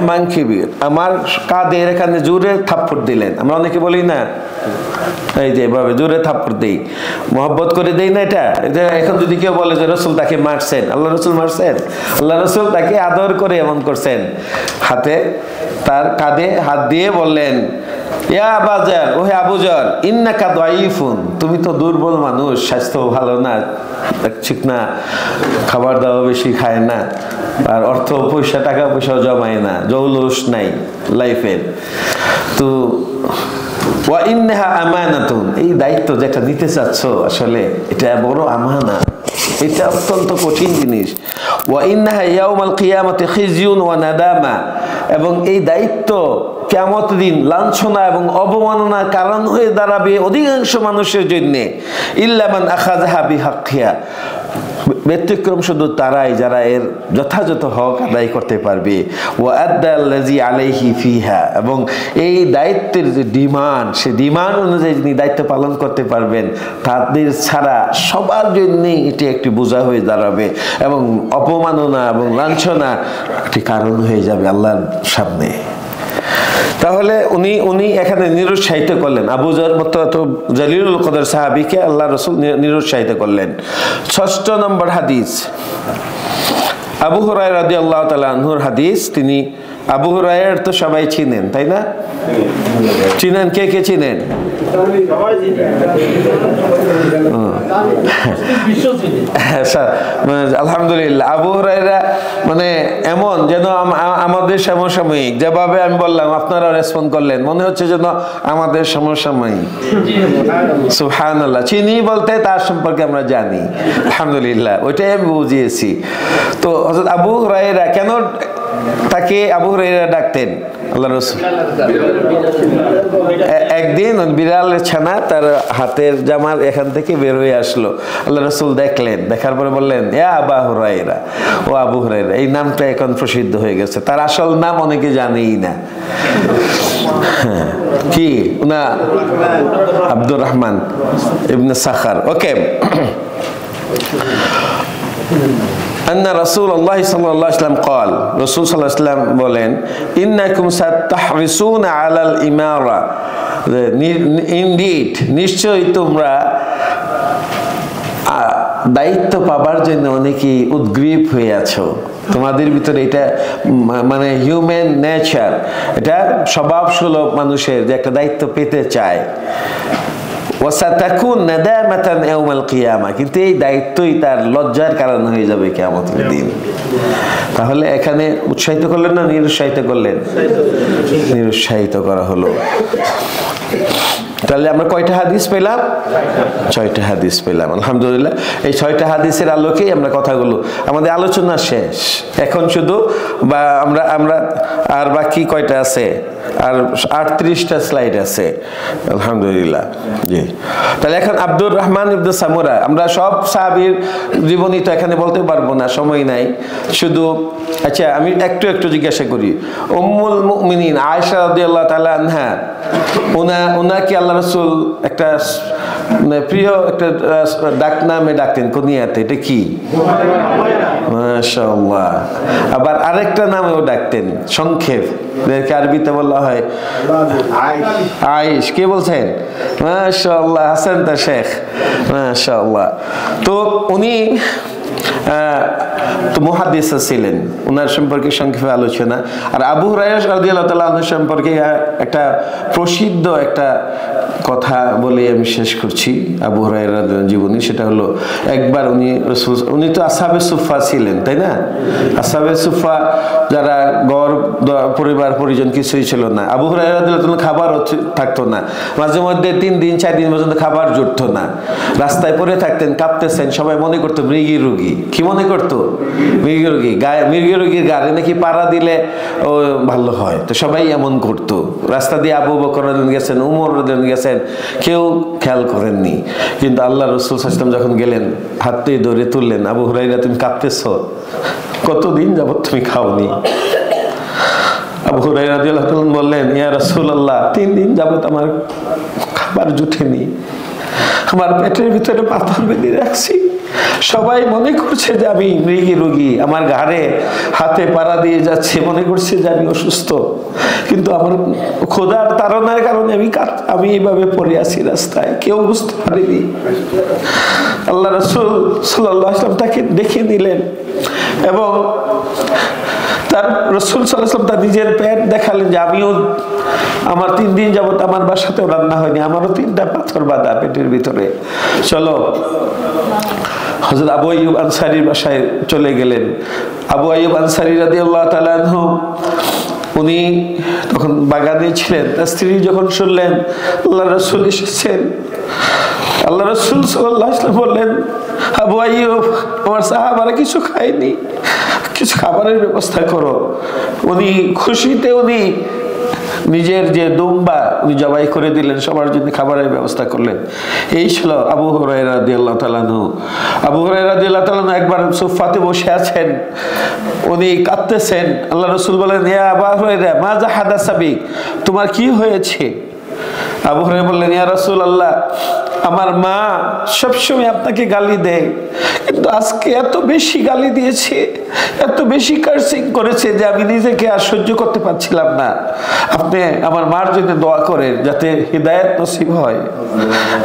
মানকিবি, আমার কাঁধের এখানে জোরে থাপ্পড় দিলেন। আমরা অনেকে বলি না, এই যে এভাবে জোরে থাপ্পড় দেই, মহব্বত করে দেই না। এটা এখন যদি কেউ বলে যে রাসূল তাকে মারছেন, আল্লাহ রাসূল মারছেন? আল্লাহ রাসূল তাকে আদর করে এমন করছেন, হাতে তার কাঁধে হাত দিয়ে বললেন ইয়া আবাজার, ওহে আবু যর, ইন্নাকা দাঈফুন, তুমি তো দুর্বল মানুষ, স্বাস্থ্য ভালো না, ঠিক না, খাবার দাওয়া বেশি খায় না, আর টাকা পয়সাও জমায় না, জৌলুস নাই লাইফের, তো ওয়া ইন্নাহা আমানাতুন, এই দায়িত্ব যেটা নিতে চাচ্ছ আসলে এটা বড় আমানা, এটা অত্যন্ত কঠিন জিনিস। ওয়া ইন্নাহা ইয়াউমাল কিয়ামাতি খিজিয়ুন ওয়া নাদামা, এবং এই দায়িত্ব কিয়ামত দিন লাঞ্ছনা এবং অবমাননার কারণ হয়ে দাঁড়াবে অধিকাংশ মানুষের জন্য। ইল্লা মান আখাযাহা বিহাক্কিহা, ব্যতিক্রম শুধু তারাই যারা এর যথাযথ হক আদায় করতে পারবে। ওয়া আদাল্লাযী আলাইহি ফিহা, এবং এই দায়িত্বের যে ডিমান্ড, সে ডিমান্ড অনুযায়ী যিনি দায়িত্ব পালন করতে পারবেন, তাদের ছাড়া সবার জন্যই এটি একটি বোঝা হয়ে দাঁড়াবে এবং অপমাননা এবং লাঞ্ছনা একটি কারণ হয়ে যাবে আল্লাহর সামনে। তাহলে উনি এখানে নিরুৎসাহিত করলেন আবু যর মতো জলিলুল কদর সাহাবীকে আল্লাহ রাসূল নিরুৎসাহিত করলেন। 6 নম্বর হাদিস, আবু হুরায়রা রাদিয়াল্লাহু তাআলা আনহুর হাদিস। তিনি আবু হুরায়রা তো সবাই চিনেন, তাই না? চিনেন? কে কে চিনেন? আলহামদুলিল্লাহ। আবু হুরায়রা মানে এমন যেন আমাদের সমসাময়িক, যেভাবে আমি বললাম আপনারা রেসপন্ড করলেন, মনে হচ্ছে যেন আমাদের সমসাময়িক। সুবহানাল্লাহ। চিনি বলতে তার সম্পর্কে আমরা জানি, আলহামদুলিল্লাহ, ওইটাই আমি বুঝিয়েছি। তো হযরত আবু হুরায়রা কেন তাকে আবু হুরায়রা ডাকতেন আল্লাহ রাসূল? একদিন বিড়ালের ছানা তার হাতের জামার এখান থেকে বের হয়ে আসলো। আল্লাহ রাসূল দেখলেন, দেখার পরে বললেন, ইয়া আবু হুরায়রা, ও আবু হুরায়রা। এই নামটা এখন প্রসিদ্ধ হয়ে গেছে, তার আসল নাম অনেকে জানেই না। কি না? আব্দুর রহমান ইবনে সাখার। ওকে। আন্না রাসূলুল্লাহ সাল্লাল্লাহু আলাইহি ওয়াসাল্লাম قال, রাসূল সাল্লাল্লাহু আলাইহি ওয়াসাল্লাম বলেন, ইন্নাকুম সাতাহরিসুনা আলাল ইমারা, ইনডিড, নিশ্চয়ই তোমরা দায়িত্ব পাবার জন্য অনেকেই উদ্গ্রীব হয়ে আছো। তোমাদের ভিতরে এটা মানে হিউম্যান নেচার, এটা স্বভাব সুলভ মানুষের যে একটা দায়িত্ব পেতে চায়। ওয়াসাতাকুন নাদামাতান ইয়াউমাল কিয়ামা, কিন্তু এই দায়িত্বই তার লজ্জার কারণ হয়ে যাবে কিয়ামতের দিন। তাহলে এখানে উৎসাহিত করলেন না নিরুৎসাহিত করলেন? নিরুৎসাহিত করা হলো। তাহলে আমরা কয়টা হাদিস পেলাম? 6টা হাদিস পেলাম, আলহামদুলিল্লাহ। এই 6টা হাদিসের আলোকেই আমরা কথাগুলো, আমাদের আলোচনা শেষ এখন। শুধু বা আমরা আর বাকি কয়টা আছে? আর 38টা স্লাইড আছে, আলহামদুলিল্লাহ। জি, তাহলে এখন আব্দুর রহমান ইবনে সামুরা, আমরা সব সাহাবীর জীবনী তো এখানে বলতে পারবো না, সময় নাই। শুধু আচ্ছা আমি একটু জিজ্ঞাসা করি, উম্মুল মুমিনিন আয়েশা রাদিয়াল্লাহু তাআলা আনহা, ওনাকে আল্লাহ রাসূল একটা প্রিয় একটা ডাক নামে ডাকতেন কুনিয়াতে, এটা কি? মাশাআল্লাহ। আবার আরেকটা নামেও ডাকতেন সংক্ষেপ, যাকে আরবিতে বলা হয় আয়েশ। কে বলছেন? মাশাআল্লাহ, হাসান তা শেখ, মাশাআল্লাহ। তো উনি তো মুহাদ্দিস ছিলেন, ওনার সম্পর্কে সংক্ষেপে আলোচনা। আর আবু হুরায়রা রাদিয়াল্লাহু তাআলা আনহু সম্পর্কে একটা প্রসিদ্ধ একটা কথা বলে আমি শেষ করছি আবু হুরায়রার জীবনী। সেটা হলো, একবার উনি তো আসহাবে সুফা ছিলেন, তাই না? আসহাবে সুফা যারা গড় পরিবার পরিজন কিছুই ছিল না। আবু হুরায়রা রাদিয়াল্লাহু তাআলা খাবার থাকতো না, মাঝে মধ্যে 3 দিন 4 দিন পর্যন্ত খাবার জুটতো না, রাস্তায় পড়ে থাকতেন, কাঁপতেছেন। সবাই মনে করতো মৃগী রোগী। কি মনে করতো? মৃগী রোগী। মৃগী রোগীর গায়ে নাকি পাড়া দিলে ও ভালো হয়, তো সবাই এমন করতো। রাস্তা দিয়ে আবু বকর রাদিয়াল্লাহু গেছেন, উমর রাদিয়াল্লাহু গেছেন, কেউ খেয়াল করেননি। কিন্তু আল্লাহ রাসূল সাল্লাল্লাহু আলাইহি ওয়াসাল্লাম যখন গেলেন, হাতে ধরে তুললেন, আবু হুরায়রা তুমি কাঁপতেছো, কতদিন যাবত তুমি খাওনি? আবু হুরায়রা রাদিয়াল্লাহু তাআলা বললেন, ইয়া রাসূলুল্লাহ, 3 দিন যাবত আমার খাবার জুটেনি, আমার পেটের ভিতরে পাথর বেঁধে রাখছি, সবাই মনে করছে যে আমি মৃগী রোগী, আমার ঘাড়ে হাতে পাড়া দিয়ে যাচ্ছে, মনে করছে যে আমি অসুস্থ, কিন্তু আমার খোদার তাড়নার কারণে আমি এইভাবে পড়ে আছি রাস্তায়, কেউ বুঝতে পারেনি। আল্লাহ রাসূল সাল্লাল্লাহু আলাইহি ওয়াসাল্লাম তাকে দেখে নিলেন এবং তার রাসূল সাল্লাল্লাহু আলাইহি ওয়াসাল্লাম তার নিজের পেট দেখালেন যে আমিও, আমার 3 দিন যাবত আমার বাসাতেও রান্না হয়নি, আমারও 3টা পাথর বাঁধা পেটের ভিতরে। চলো হযরত আবু আইয়ুব আনসারীর বাসায় চলে গেলেন। আবু আইয়ুব আনসারী রাদিয়াল্লাহু তাআলা আনহু, উনি তখন বাগানে ছিলেন। তার স্ত্রী যখন শুনলেন আল্লাহ রাসূল এসেছেন, আল্লাহ রাসূল সাল্লাল্লাহু আলাইহি ওয়াসাল্লাম বললেন, আবু আইয়ুব, আমার সাহাবারা কিছু খায়নি, কিছু খাবারের ব্যবস্থা করো। উনি খুশিতে নিজের যে দুম্বা উনি জবাই করে দিলেন, সবার জন্য খাবারের ব্যবস্থা করলেন। এই ছিল আবু হুরায়রা রাদিয়াল্লাহু তাআলা আনহু। আবু হুরায়রা রাদিয়াল্লাহু তাআলা আনহু একবার সুফাতে বসে আছেন, উনি কাঁদতেছেন। আল্লাহ রাসূল বলেন, ইয়া আবু হুরায়রা মাজা হাদাসা বিক, তোমার কি হয়েছে? আবু হুরায়রা বললেন, ইয়া রাসূলুল্লাহ, আমার মা সবসময় আপনাকে গালি দেয়, কিন্তু আজকে এত বেশি গালি দিয়েছে, এত বেশি কার্সিং করেছে যে আমি নিজেকে আর সহ্য করতে পারছিলাম না। আপনি আমার মার জন্য দোয়া করেন যাতে হিদায়াত নসিব হয়।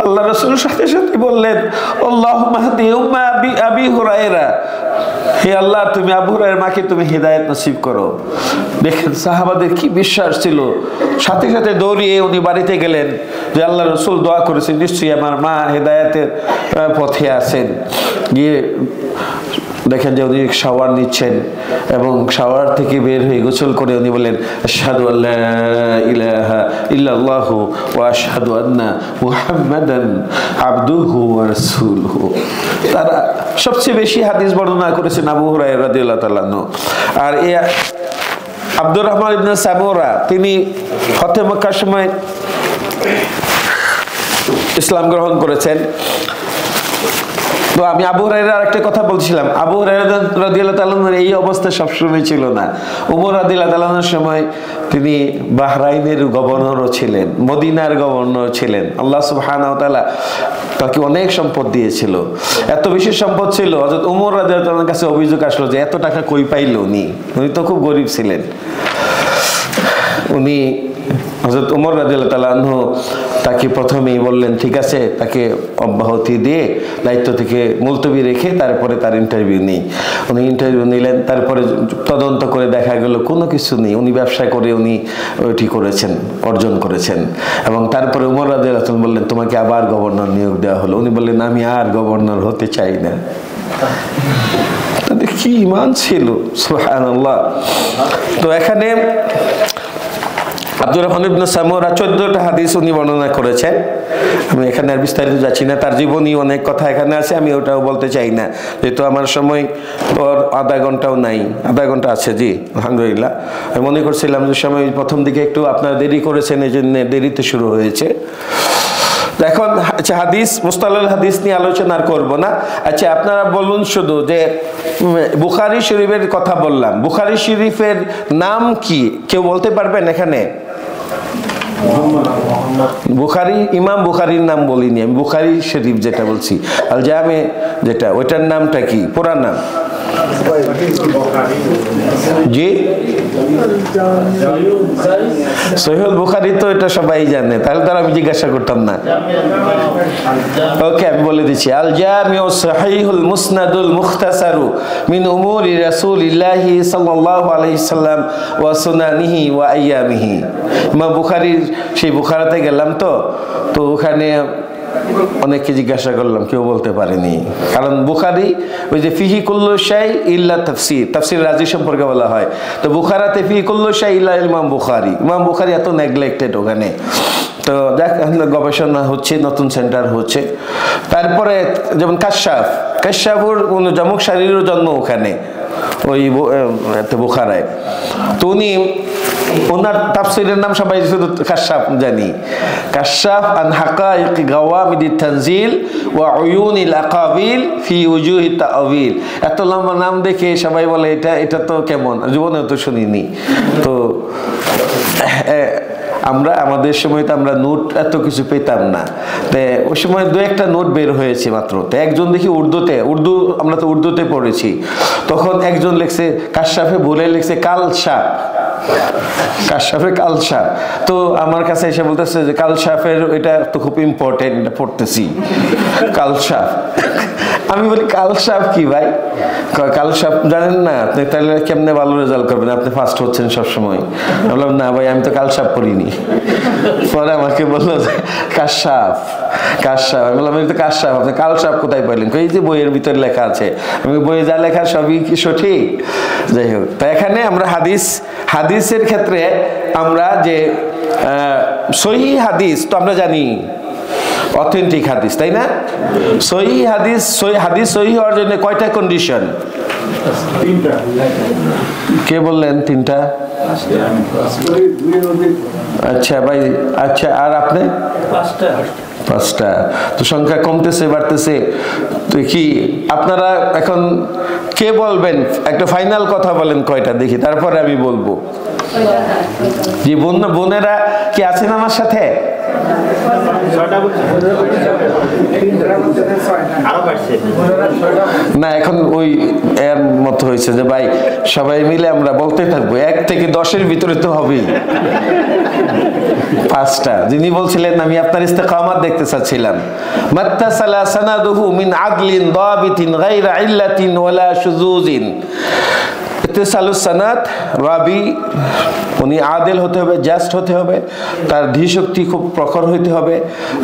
আল্লাহ রাসূল সাথে সাথে বললেন, আল্লাহুম্মা হাদি উম্মা আবি হুরায়রা, হে আল্লাহ তুমি আবু হুরায়রার মাকে তুমি হিদায়াত নসিব করো। দেখেন সাহাবাদের কি বিশ্বাস ছিল। সাথে সাথে দৌড়িয়ে উনি বাড়িতে গেলেন যে আল্লাহ রাসূল দোয়া করেছেন, নিশ্চয়ই আমার মা হিদায়াতের পথে আছেন। গিয়ে দেখেন যে উনি শাওয়ার নিচ্ছেন এবং শাওয়ার থেকে বের হয়ে গোসল করে উনি বলেন, আশহাদু আল্লা ইলাহা ইল্লাল্লাহু ওয়া আশহাদু আন্না মুহাম্মাদান আবদুহু ওয়া রাসূলুহু। তারা সবচেয়ে বেশি হাদিস বর্ণনা করেছেন আবু হুরায়রা রাদিয়াল্লাহু তাআলা আনহু। আর এই আব্দুর রহমান ইবনে সামুরা তিনি ফতে মক্কার সময় ইসলাম গ্রহণ করেছেন। তো আমি আবু হুরায়রার একটা কথা বলছিলাম, আবু হুরায়রা রাদিয়াল্লাহু তাআলা আনহুর এই অবস্থা সবসময় ছিল না। ওমর রাদিয়াল্লাহু তাআলা আনহুর সময় তিনি বাহরাইনের গভর্নরও ছিলেন, মদিনার গভর্নর ছিলেন। আল্লাহ সুবহানাহু ওয়া তাআলা তাকে অনেক সম্পদ দিয়েছিল। এত বেশি সম্পদ ছিল, হযরত ওমর রাদিয়াল্লাহু তাআলার কাছে অভিযোগ আসলো যে এত টাকা কই পাইল উনি তো খুব গরিব ছিলেন। উনি হযরত ওমর রাদিয়াল্লাহু তাআলা আনহু তাকে প্রথমেই বললেন ঠিক আছে, তাকে অব্যাহতি দিয়ে দায়িত্ব থেকে মুলতবি রেখে তারপরে তার ইন্টারভিউ নেই। উনি ইন্টারভিউ নিলেন, তারপরে তদন্ত করে দেখা গেল কোনো কিছু নেই, উনি ব্যবসা করে উনি ওইটি করেছেন, অর্জন করেছেন। এবং তারপরে ওমর রাদিয়াল্লাহু তাআলা বললেন তোমাকে আবার গভর্নর নিয়োগ দেওয়া হলো। উনি বললেন আমি আর গভর্নর হতে চাই না। তাদের কি ঈমান ছিল, সুবহানাল্লাহ। তো এখানে আব্দুর রহমান ইবনে সামুরা 14টা হাদিস উনি বর্ণনা করেছেন। আমি এখানে আর বিস্তারিত যাচ্ছি না, তার জীবনী অনেক কথা এখানে আছে, আমি ওটাও বলতে চাই না, যেহেতু আমার সময় ওর আধা ঘন্টাও নাই। আধা ঘন্টা আছে, জি আলহামদুলিল্লাহ। আমি মনে করছিলাম যে সময় প্রথম দিকে একটু আপনারা দেরি করেছেন, এই জন্য দেরিতে শুরু হয়েছে। এখন আচ্ছা হাদিস, মুস্তালাহুল হাদিস নিয়ে আলোচনা আর করবো না। আচ্ছা আপনারা বলুন শুধু যে বুখারী শরীফের কথা বললাম, বুখারী শরীফের নাম কি কেউ বলতে পারবেন এখানে? বুখারী, ইমাম বুখারীর নাম বলিনি আমি, বুখারী শরীফ যেটা বলছি, আল জামে যেটা, ওইটার নামটা কি পুরা নাম? জি সহিহুল বুখারী তো এটা সবাই জানে, তাহলে তো আমি জিজ্ঞাসা করতাম না। ওকে আমি বলে দিচ্ছি, আল জামিউ সহিহুল মুসনাদুল মুখতাসারু মিন উমুরি রাসূলিল্লাহি সাল্লাল্লাহু আলাইহি সাল্লাম ওয়া সুনানিহি ওয়া আইয়ামিহি। ইমাম বুখারীর সেই বুখারাতে গেলাম তো ওখানে অনেককে জিজ্ঞাসা করলাম, কেউ বলতে পারেনি। কারণ বুখারী ওই যে ফিহি কুল্লু শাই ইল্লা তাফসীর, তাফসীর রাজি সম্পর্কে বলা হয়, তো বুখারাতে ফিহি কুল্লু শাই ইল্লা ইমাম বুখারী। ইমাম বুখারী এত নেগলেক্টেড ওখানে। তো দেখ গবেষণা হচ্ছে, নতুন সেন্টার হচ্ছে। তারপরে যেমন কাশাফুর জামুক শারীরের জন্ম ওখানে ওই বুখারায়। তো উনি ওনার তাফসীরের নাম সবাই শুধু কাশাফ জানি, কাশাফ আন হাকাইক গাওয়ামিদিত তানজিল ওয়া উয়ুনিল আকাবিল ফি উজুহিত তাআবিল। এত লম্বা নাম দেখে সবাই বলে এটা তো কেমন, জীবনে তো শুনিনি। তো আমরা আমাদের সময় তো আমরা নোট এত কিছু পেতাম না, তো ওই সময় দু একটা নোট বের হয়েছে মাত্র। তো একজন দেখি উর্দু আমরা তো উর্দুতে পড়েছি, তখন একজন লিখছে কাশাফে ভুলে লিখছে কালসাফ, কাশাফে কালসাফ। তো আমার কাছে এসে বলতেছে যে কালসাফের এটা তো খুব ইম্পর্টেন্ট, এটা পড়তেছি কালসাফ। আমি বলি কালসাফ কি ভাই? কালসাফ জানেন না আপনি, তাহলে কেমনে ভালো রেজাল্ট করবেন, আপনি ফার্স্ট হচ্ছেন সবসময়। বললাম না ভাই আমি তো কালসাফ পড়িনি। পরে আমাকে বললো যে কাশাফ। আমি বললাম আমি তো কাশাফ, আপনি কালসাফ কোথায় পাইলেন? এই যে বইয়ের ভিতরে লেখা আছে। আমি বইয়ে যা লেখা সবই কি সঠিক? যাই হোক, তো এখানে আমরা হাদিসের ক্ষেত্রে আমরা যে সহিহ হাদিস তো আমরা জানি অথেন্টিক হাদিস, তাই না? সহিহ হাদিস সহিহ হওয়ার জন্য কয়টা কন্ডিশন? কে বললেন তিনটা? আচ্ছা ভাই, আচ্ছা আর আপনি? পাঁচটা। তো সংখ্যা কমতেছে বাড়তেছে, তো কি আপনারা এখন কে বলবেন? একটা ফাইনাল কথা বলেন কয়টা দেখি, তারপরে আমি বলবো। জি বোনেরা কি আছেন আমার সাথে? না এখন ওই এর মতো হয়েছে যে ভাই সবাই মিলে আমরা বলতে থাকবো, 1 থেকে 10-এর ভিতরে তো হবেই। 5টা। যিনি বলছিলেন আমি আপনার ইস্তেকামাত দেখতে চাচ্ছিলাম। মাত্তাসালা সানাদুহু মিন আদলিন দাবিতিন গায়রা ইল্লাতিন ওয়ালা শুযুজিন। ইত্তিসালুস সানাদ, রাবি উনি আদেল হতে হবে, জাস্ট হতে হবে, তার ধীশক্তি খুব প্রখর হইতে হবে,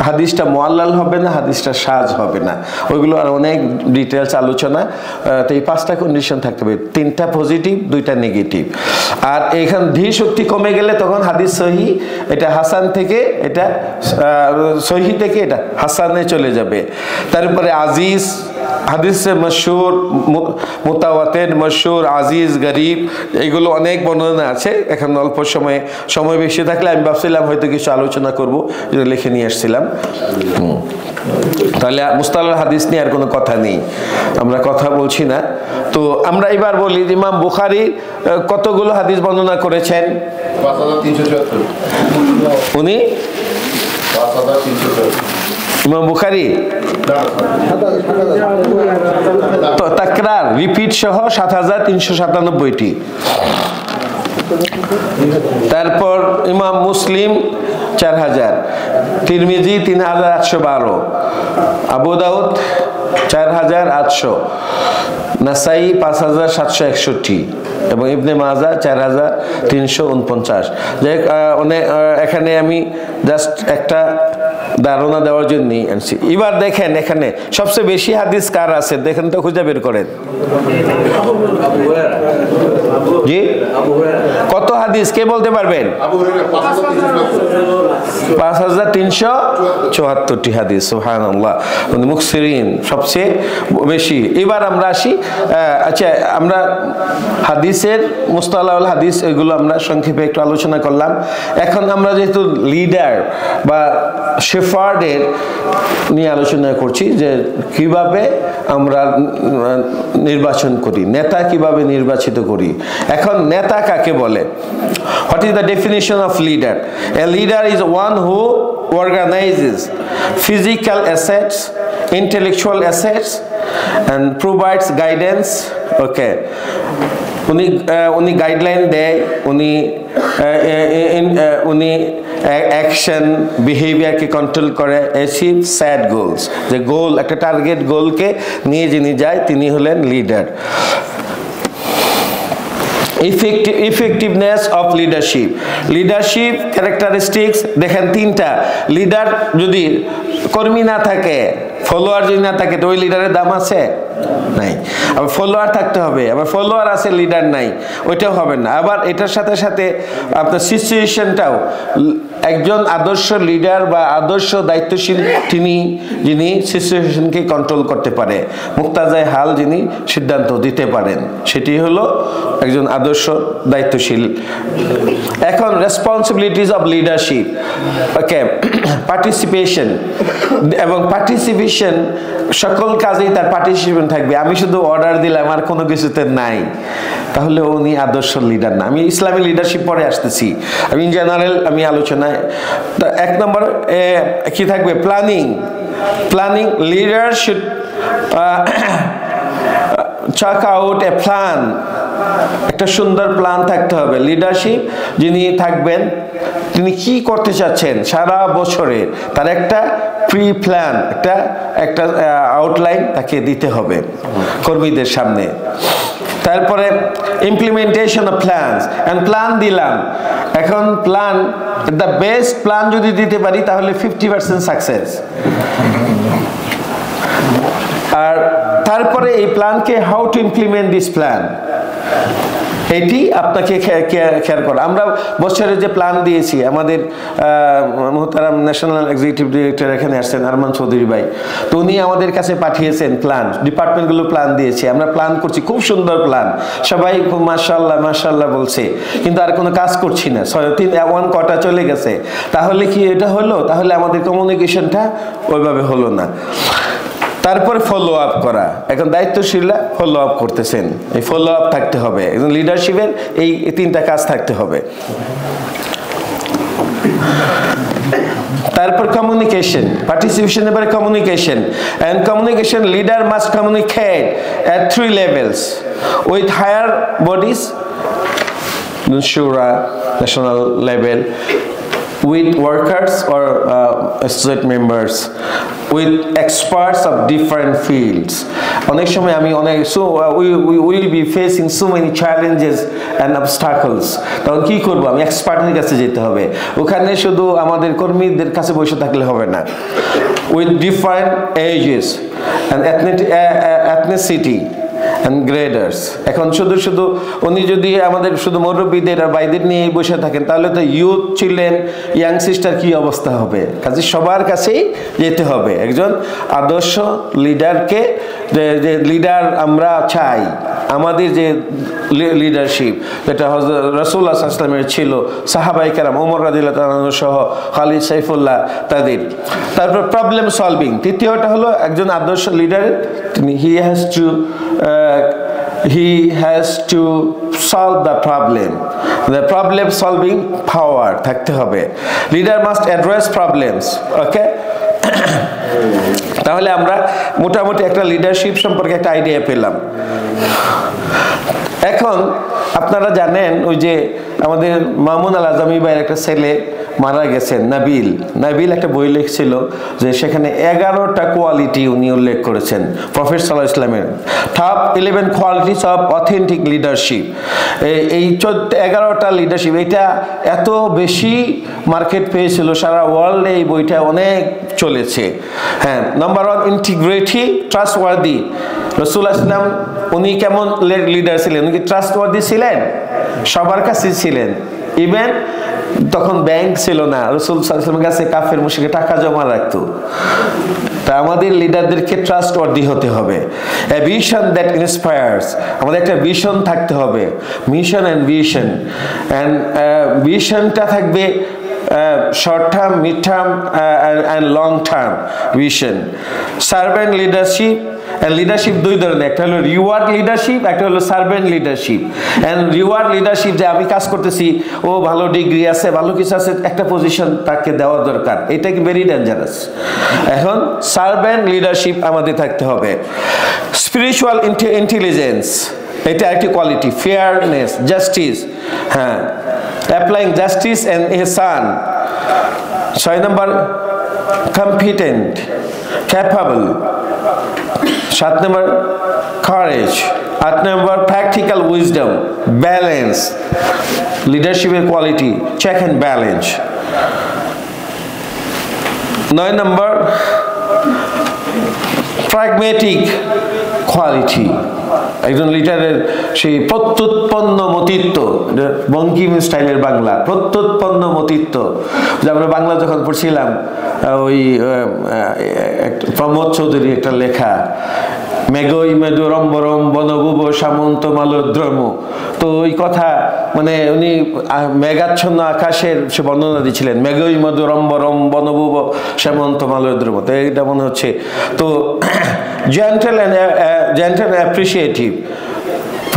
হাদিসটা মুআল্লাল হবে না, হাদিসটা শায হবে না। ওইগুলো আর অনেক ডিটেলস আলোচনা। তো এই 5টা কন্ডিশন থাকতে হবে, 3টা পজিটিভ 2টা নেগেটিভ। আর এখানে ধীশক্তি কমে গেলে তখন হাদিস সহি, এটা হাসান থেকে এটা সহি থেকে এটা হাসানে চলে যাবে। তারপরে আজিজ, হাদিসে মশহুর, মুতাওয়াতির, মশহুর, আজিজ, গরিব, এইগুলো অনেক বর্ণনা আছে। এখন অল্প সময় বেশি থাকলে আমি ভাবছিলাম হয়তো কিছু আলোচনা করব, যেটা লিখে নিয়ে আসছিলাম। তাহলে মুস্তালাহ হাদিস নিয়ে আর কোনো কথা নেই, আমরা কথা বলছি না। তো আমরা এবার বলি ইমাম বুখারী কতগুলো হাদিস বর্ণনা করেছেন? 5374। উনি 5374 ইমাম বুখারী তাকরার রিপিট সহ 7397টি। তারপর ইমাম মুসলিম 4000, তিরমিজি 3812, আবু দাউদ 4800, নাসাই 5761 এবং ইবনে মাজাহ 4349। এখানে আমি জাস্ট একটা ধারণা দেওয়ার জন্য আনছি। এবার দেখেন এখানে সবচেয়ে বেশি হাদিস কার আছে দেখেন তো, খুঁজে বের করেন। জি কত হাদিস কে বলতে পারবেন? 5374টি হাদিস। সুবহানাল্লাহ, মুকসিরিন সবচেয়ে বেশি। এবার আমরা আসি, আচ্ছা আমরা হাদিসের মুস্তালাহুল হাদিস এগুলো আমরা সংক্ষেপে একটু আলোচনা করলাম। এখন আমরা যেহেতু লিডার বা শেফার্ডের নিয়ে আলোচনা করছি, যে কিভাবে আমরা নির্বাচন করি, নেতা কিভাবে নির্বাচিত করি। এখন নেতা কাকে বলে? What is the definition of leader? A leader is one who organizes physical assets, intellectual assets and provides guidance. Okay, উনি গাইডলাইন দেয়, উনি অ্যাকশন বিহেভিয়ারকে কন্ট্রোল করে, অ্যাচিভ সেট গোলস, যে গোল একটা টার্গেট গোলকে নিয়ে যিনি যায় তিনি হলেন leader. Effectiveness of leadership, leadership characteristics দেখেন 3টা। লিডার যদি কর্মী না থাকে, ফলোয়ার যদি না থাকে, তো ওই লিডারের দাম আছে? নাই। আবার ফলোয়ার থাকতে হবে, আবার ফলোয়ার আছে লিডার নাই, ওইটাও হবে না। আবার এটার সাথে সাথে আপনার সিচুয়েশনটাও, একজন আদর্শ লিডার বা আদর্শ দায়িত্বশীল যিনি সিচুয়েশনকে কন্ট্রোল করতে পারে, মুক্তাজায় হাল যিনি সিদ্ধান্ত দিতে পারেন, সেটি হলো একজন আদর্শ দায়িত্বশীল। এখন responsibilities of leadership, okay, participation, এবং পার্টিসিপেশন সকল কাজেই তার পার্টিসিপেশন থাকবে। আমি শুধু অর্ডার দিলাম আর কোনো কিছুতে নাই, তাহলে উনি আদর্শ লিডার না। আমি ইসলামী লিডারশিপ পরে আসতেছি, আমি ইন জেনারেল আমি আলোচনায়। 1 নম্বর কি থাকবে? Planning. Leader should check out a plan, একটা সুন্দর প্ল্যান থাকতে হবে। লিডারশিপ যিনি থাকবেন তিনি কি করতে চাচ্ছেন সারা বছরে, তার একটা প্রি প্ল্যান, একটা আউটলাইন তাকে দিতে হবে কর্মীদের সামনে। তারপরে ইমপ্লিমেন্টেশন অফ প্ল্যানস, প্ল্যান দিলাম, এখন প্ল্যান, দ্য বেস্ট প্ল্যান যদি দিতে পারি তাহলে 50% সাকসেস। আর তারপরে এই প্ল্যানকে how to implement this plan, এটি আপনাকে খেয়াল করা। আমরা বছরে যে প্ল্যান দিয়েছি, আমাদের মোহতারাম ন্যাশনাল এক্সিকিউটিভ ডিরেক্টর এখানে আসছেন আরমান চৌধুরী ভাই, তো উনি আমাদের কাছে পাঠিয়েছেন প্ল্যান, ডিপার্টমেন্টগুলো প্ল্যান দিয়েছে, আমরা প্ল্যান করছি, খুব সুন্দর প্ল্যান, সবাই খুব মাশাআল্লাহ মাশাআল্লাহ বলছে, কিন্তু আর কোনো কাজ করছি না, 1 কোয়ার্টার চলে গেছে। তাহলে কি এটা হলো? তাহলে আমাদের কমিউনিকেশনটা ওইভাবে হলো না। তারপরে ফলো আপ করা, এখন দায়িত্বশীলরা ফলো আপ করতেছেন, এই ফলো আপ থাকতে হবে, একজন লিডারশিপের এই 3টা কাজ থাকতে হবে। তারপর কমিউনিকেশন, পার্টিসিপেশন, এবারে communication, and communication leader must communicate at 3 levels with higher bodies, shura, national level, with workers or state members, with experts of different fields. অনেক সময় আমি we will be facing so many challenges and obstacles, তখন কি করব? আমি এক্সপার্টের কাছে যেতে হবে, ওখানে শুধু আমাদের কর্মীদের কাছে বসে থাকলে হবে না। with different ages and ethnicity and graders, এখন শুধু উনি যদি আমাদের শুধু মুরব্বীদের আর ভাইদের নিয়ে বসে থাকেন, তাহলে তো ইউথ চিলড্রেন, ইয়াং সিস্টার কি অবস্থা হবে? কাজে সবার কাছেই যেতে হবে। একজন আদর্শ লিডারকে, যে লিডার আমরা চাই, আমাদের যে লিডারশিপ যেটা হযরত রাসূলুল্লাহ সাল্লাল্লাহু আলাইহি ওয়াসাল্লামের ছিল, সাহাবায়ে কেরাম, ওমর রাদিয়াল্লাহু আনহু সহ, খালিদ সাইফুল্লাহ তাদের। তারপর প্রবলেম সলভিং, তৃতীয়টা হলো একজন আদর্শ লিডার, তিনি he has to solve the problem solving power থাকতে হবে। leader must address problems, okay? তাহলে আমরা মোটামুটি একটা লিডারশিপ সম্পর্কে একটা আইডিয়া পেলাম। এখন আপনারা জানেন ওই যে আমাদের মামুন আল আজমি ভাইয়ের একটা ছেলে মারা গেছেন, নাবিল একটা বই লিখছিল যে সেখানে 11টা কোয়ালিটি উনি উল্লেখ করেছেন প্রফেট সাল্লাল্লাহু আলাইহি ওয়াসাল্লামের, top 11 qualities of authentic leadership. এই 11টা লিডারশিপ, এটা এত বেশি মার্কেট পেয়েছিল, সারা ওয়ার্ল্ডে এই বইটা অনেক চলেছে। হ্যাঁ, নাম্বার 1 ইন্টিগ্রিটি, ট্রাস্টওয়ার্দি। রাসূলুল্লাহ সাল্লাল্লাহু আলাইহি ওয়াসাল্লাম উনি কেমন লিডার ছিলেন? উনি কি ট্রাস্টওয়ার্দি ছিলেন? সবার কাছে ছিলেন, ইভেন তখন ব্যাংক ছিল না, রাসূল সাল্লাল্লাহু আলাইহি ওয়াসাল্লামের কাছে কাফের মুশরিকরা টাকা জমা রাখতো। তা আমাদের লিডারদেরকে ট্রাস্টওয়ার্দি হতে হবে। এ ভিশন দ্যাট ইন্সপায়ার্স, আমাদের একটা ভিশন থাকতে হবে, মিশন এন্ড ভিশন, এন্ড ভিশনটা থাকবে short term, mid term and long term vision. Servant leadership, and leadership দুই ধরনের, একটা হলো রিওয়ার্ড লিডারশিপ, একটা হলো servant leadership. And reward leadership, যে আমি কাজ করতেছি, ও ভালো ডিগ্রি আছে, ভালো কিছু আছে, একটা পজিশন তাকে দেওয়া দরকার, এটা কি ভেরি ডেঞ্জারাস। এখন সার্ভেন্ট লিডারশিপ আমাদের থাকতে হবে। স্পিরিচুয়াল ইন্টেলিজেন্স, এটা একটি কোয়ালিটি। ফেয়ারনেস, জাস্টিস, হ্যাঁ, অ্যাপ্লাইং জাস্টিস এন্ড ইহসান। 6 নম্বর কম্পিটেন্ট, ক্যাপাবল। 7 নম্বর courage, 8 নম্বর practical wisdom, balance, leadership quality, check and balance। 9 নম্বর pragmatic quality, একজন লিডারের সেই প্রত্যুৎপন্ন মতিত্ব, বঙ্কিম স্টাইলের বাংলা, প্রত্যুৎপন্ন মতিত্ব। যে আমরা বাংলা যখন পড়ছিলাম, ওই প্রমোদ চৌধুরী একটা লেখা, মেঘই মেদু রম্বরম বনবুব সামন্ত মালোদ্রম, তো ওই কথা মানে উনি মেঘাচ্ছন্ন আকাশের সে বর্ণনা দিচ্ছিলেন, মেঘই মেদু রম্বরম বনবুব সামন্ত মালোদ্রম, তো এটা মনে হচ্ছে। তো জেন্টাল অ্যান্ড অ্যাপ্রিসিয়েটিভ,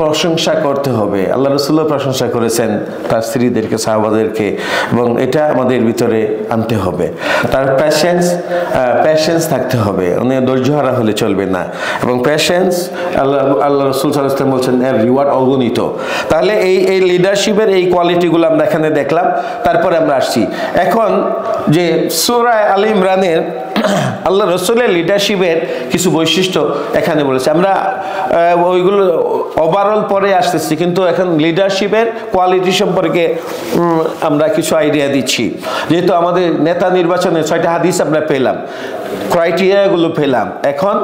প্রশংসা করতে হবে। আল্লাহ রাসূলও প্রশংসা করেছেন তার স্ত্রীদেরকে, সাহাবাদেরকে, এবং এটা আমাদের ভিতরে আনতে হবে। তার প্যাশেন্স থাকতে হবে, উনি ধৈর্যহারা হলে চলবে না। এবং প্যাশেন্স, আল্লাহ রাসূল সাল্লাল্লাহু আলাইহি ওয়াসাল্লাম বলছেন এর রিওয়ার্ড অগণিত। তাহলে এই লিডারশিপের এই কোয়ালিটিগুলো আমরা এখানে দেখলাম। তারপরে আমরা আসছি এখন যে সূরা আল ইমরানের আল্লাহ রসুলের লিডারশিপের কিছু বৈশিষ্ট্য এখানে বলেছে। আমরা ওইগুলো ওভারঅল পরে আসতেছি, কিন্তু এখন লিডারশিপের কোয়ালিটি সম্পর্কে আমরা কিছু আইডিয়া দিচ্ছি। যেহেতু আমাদের নেতা নির্বাচনে 6টা হাদিস আমরা পেলাম, ক্রাইটেরিয়াগুলো পেলাম, এখন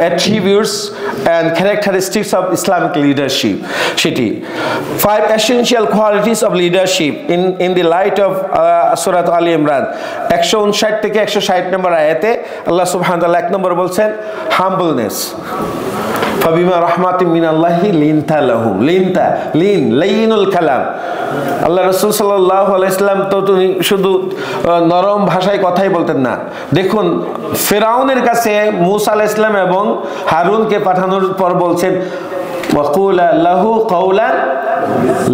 attributes and characteristics of Islamic leadership, সেটি 5 essential qualities of leadership in the light of সূরা আলী ইমরান 159 থেকে 160 নম্বর আয়াতে আল্লাহ সুবহানাহু ওয়া তাআলা 1 নম্বর বলছেন হাম্বলনেস। ফাবিমা রাহমাতিন মিনাল্লাহি লিনতা লাহুম, লিনতা লিন লাইনুল কালাম। আল্লাহ রাসূল সাল্লাল্লাহু আলাইহি সাল্লাম তো তিনি শুধু নরম ভাষায় কথাই বলতেন না। দেখুন ফিরাউনের কাছে মূসা আলাইহিস সালাম এবং হারুনকে পাঠানোর পর বলছেন ওয়াকুলা লাহু কাওলান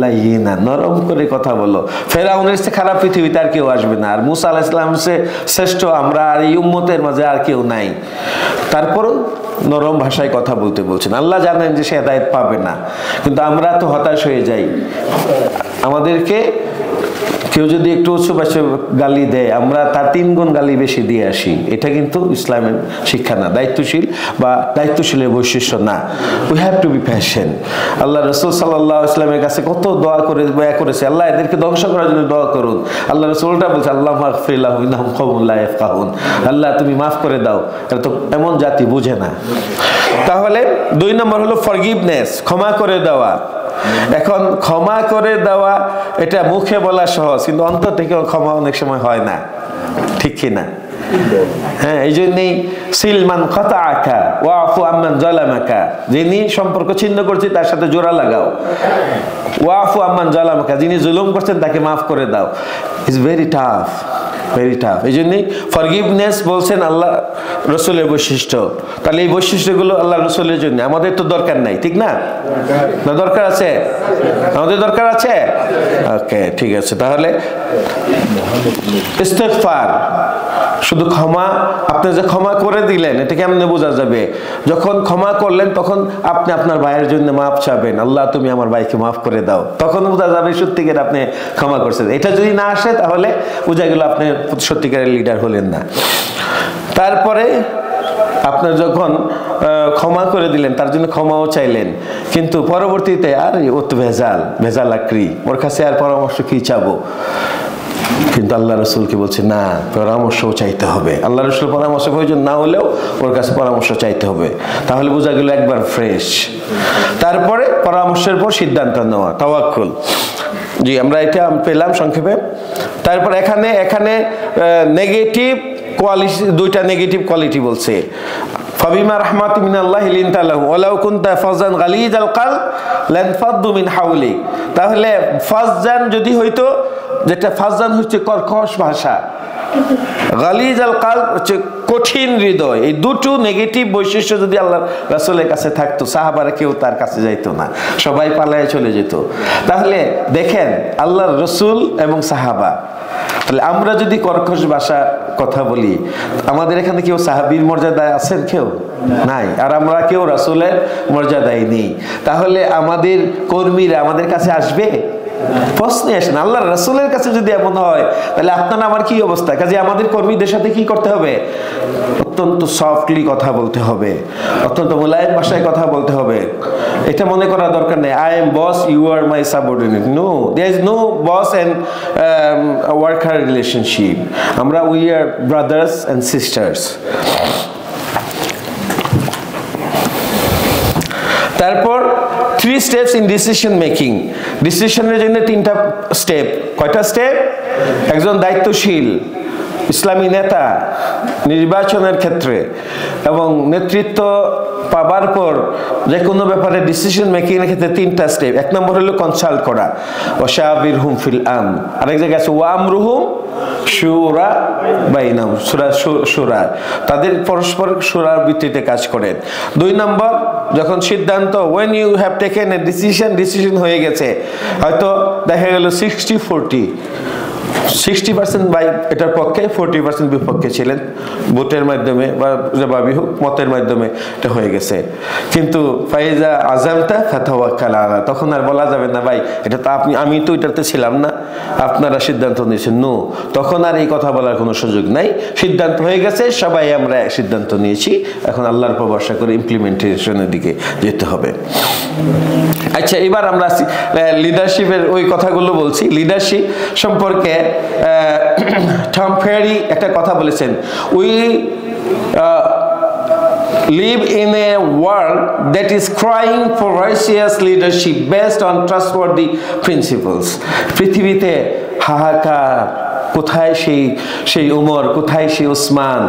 লাইয়িনা, নরম করে কথা বলো। ফিরাউনের চেয়ে খারাপ পৃথিবীতে আর কেউ আসবে না, আর মূসা আলাইহিস সালামের চেয়ে শ্রেষ্ঠ আমরা আর এই উম্মতের মাঝে আর কেউ নাই। তারপরও নরম ভাষায় কথা বলতে বলছেন। আল্লাহ জানেন যে সে হেদায়েত পাবে না, কিন্তু আমরা তো হতাশ হয়ে যাই। আমাদেরকে কেউ যদি একটু উঁচু ভাষায় গালি দেয়, আমরা তার 3 গুণ গালি বেশি দিয়ে আসি। এটা কিন্তু ইসলামের শিক্ষা না, দায়িত্বশীল বা দায়িত্বশীলের বৈশিষ্ট্য না। We have to be passion. আল্লাহ রাসূল সাল্লাল্লাহু আলাইহি ওয়াসাল্লামের কাছে কত দোয়া করে বয়া করেছে, আল্লাহ এদেরকে ধ্বংস করার জন্য দোয়া করুন। আল্লাহ রাসূলটা বলছে আল্লাহুম্মা আগফির লাহুম ইন্নাহুম কওমুন লা ইয়াফকাহুন, আল্লাহ তুমি মাফ করে দাও, এটা তো এমন জাতি বুঝে না। তাহলে 2 নম্বর হলো ফরগিভনেস, ক্ষমা করে দেওয়া। এখন ক্ষমা করে দেওয়া এটা মুখে বলা সহজ, কিন্তু অন্তর থেকে ক্ষমা অনেক সময় হয় না, ঠিক কি না? হ্যাঁ, এই জন্যই সিলমান কাতাআকা ওয়াফু আম্মান জালামাকা, যিনি সম্পর্ক ছিন্ন করছে তার সাথে জোড়া লাগাও। ওয়াফু আম্মান জালামাকা, যিনি জুলুম করছেন তাকে মাফ করে দাও। It's very tough, very tough. এই জন্যই ফরগিভনেস বলছেন আল্লাহ রসুলের বৈশিষ্ট্য। তাহলে এই বৈশিষ্ট্যগুলো আল্লাহ রসুলের জন্য, আমাদের তো দরকার নাই, ঠিক না? না দরকার আছে? আমাদের দরকার আছে। ওকে, ঠিক আছে। তাহলে ইস্তেগফার, শুধু ক্ষমা, আপনি যে ক্ষমা করে দিলেন এটা কেমনে বোঝা যাবে? যখন ক্ষমা করলেন তখন আপনি আপনার ভাইয়ের জন্য মাফ চাবেন, আল্লাহ তুমি আমার ভাইকে মাফ করে দাও, তখন বোঝা যাবে সত্যিকার আপনি ক্ষমা করছেন। এটা যদি না আসে তাহলে বোঝা গেল আপনি সত্যিকারের লিডার হলেন না। তারপরে আপনার যখন ক্ষমা করে দিলেন, তার জন্য ক্ষমাও চাইলেন, কিন্তু পরবর্তীতে আর ও তো ভেজাল আক্রি, ওর কাছে আর পরামর্শ কি চাবো? কিন্তু আল্লাহ রসুলকে বলছে না, পরামর্শও চাইতে হবে। আল্লাহ রসুল পরামর্শ প্রয়োজন না হলেও ওর কাছে পরামর্শ চাইতে হবে, তাহলে বোঝা গেল একবার ফ্রেশ। তারপরে পরামর্শের পর সিদ্ধান্ত নেওয়া, তাওয়াক্কুল। জি, আমরা এটা পেলাম সংক্ষেপে। তারপর এখানে নেগেটিভ কোয়ালিটি, 2টা নেগেটিভ কোয়ালিটি বলছে। ফাবিমা রাহমাতিন মিনাল্লাহি লিনতা লাহুম ওয়ালাউ কুনতা ফাযান গালিযাল কলব লানফাদ্দু মিন হাওলিক। তাহলে ফাযান যদি হইতো, যেটা ফাযান হচ্ছে কর্কশ ভাষা, গালিযাল কলব হচ্ছে কঠিন হৃদয়। এই দুটো নেগেটিভ বৈশিষ্ট্য যদি আল্লাহ রাসূলের কাছে থাকতো, সাহাবারা কেউ তার কাছে যাইতো না, সবাই পালায়ে চলে যেত। তাহলে দেখেন আল্লাহর রসুল এবং সাহাবা, তাহলে আমরা যদি কর্কশ ভাষা কথা বলি, আমাদের এখানে কেউ সাহাবীর মর্যাদায় আছেন? কেউ নাই। আর আমরা কেউ রাসূলের মর্যাদায় নেই। তাহলে আমাদের কর্মীরা আমাদের কাছে আসবে? প্রশ্নে আসেন। আল্লাহ রাসূলের কাছে যদি এমন হয়, তাহলে আপনার আমার কি অবস্থা? কাজে আমাদের কর্মীদের সাথে কি করতে হবে? অত্যন্ত সফটলি কথা বলতে হবে, অত্যন্ত মোলায়েম ভাষায় কথা বলতে হবে। এটা মনে করা দরকার নেই I am boss, you are my subordinate. No, there is no boss and worker relationship. আমরা we are brothers and sisters. তারপর 3 স্টেপস ইন ডিসিশন মেকিং। ডিসিশনের জন্য 3টা স্টেপ। কয়টা স্টেপ? একজন দায়িত্বশীল ইসলামী নেতা নির্বাচনের ক্ষেত্রে এবং নেতৃত্ব পাবার পর যে কোনো ব্যাপারে ডিসিশন মেকিং এর ক্ষেত্রে 3টা স্টেপ। 1 নম্বর হলো কনসাল্ট করা, ওয়াশাবিরহুম ফিল আম। আরেক জায়গায় আছে ওয়ামরুহুম শুরা বাইনাহুম, সূরা শুরা, তাদের পরস্পর শুরার ভিত্তিতে কাজ করেন। 2 নম্বর, যখন সিদ্ধান্ত, when you have taken a decision হয়ে গেছে, হয়তো দেখা গেল 60-40 60% ভাই এটার পক্ষে, 40% বিপক্ষে ছিলেন। ভোটের মাধ্যমে বা জবাবি হোক মতের মাধ্যমে এটা হয়ে গেছে। কিন্তু ফাইজা আযামতা ফাতাওয়াক্কাল আলা, তখন আর বলা যাবে না ভাই এটা তো আমি তো এটাতে ছিলাম না, আপনারা সিদ্ধান্ত নিয়েছেন। নো, তখন আর এই কথা বলার কোনো সুযোগ নাই। সিদ্ধান্ত হয়ে গেছে, সবাই আমরা সিদ্ধান্ত নিয়েছি, এখন আল্লাহর উপর ভরসা করে ইমপ্লিমেন্টেশনের দিকে যেতে হবে। আচ্ছা, এবার আমরা লিডারশিপের ওই কথাগুলো বলছি। লিডারশিপ সম্পর্কে টম ফেরি একটা কথা বলেছেন, we live in a world that is crying for righteous leadership based on trustworthy principles. পৃথিবীতে হাহাকার, কোথায় সেই উমর, কোথায় সেই উসমান,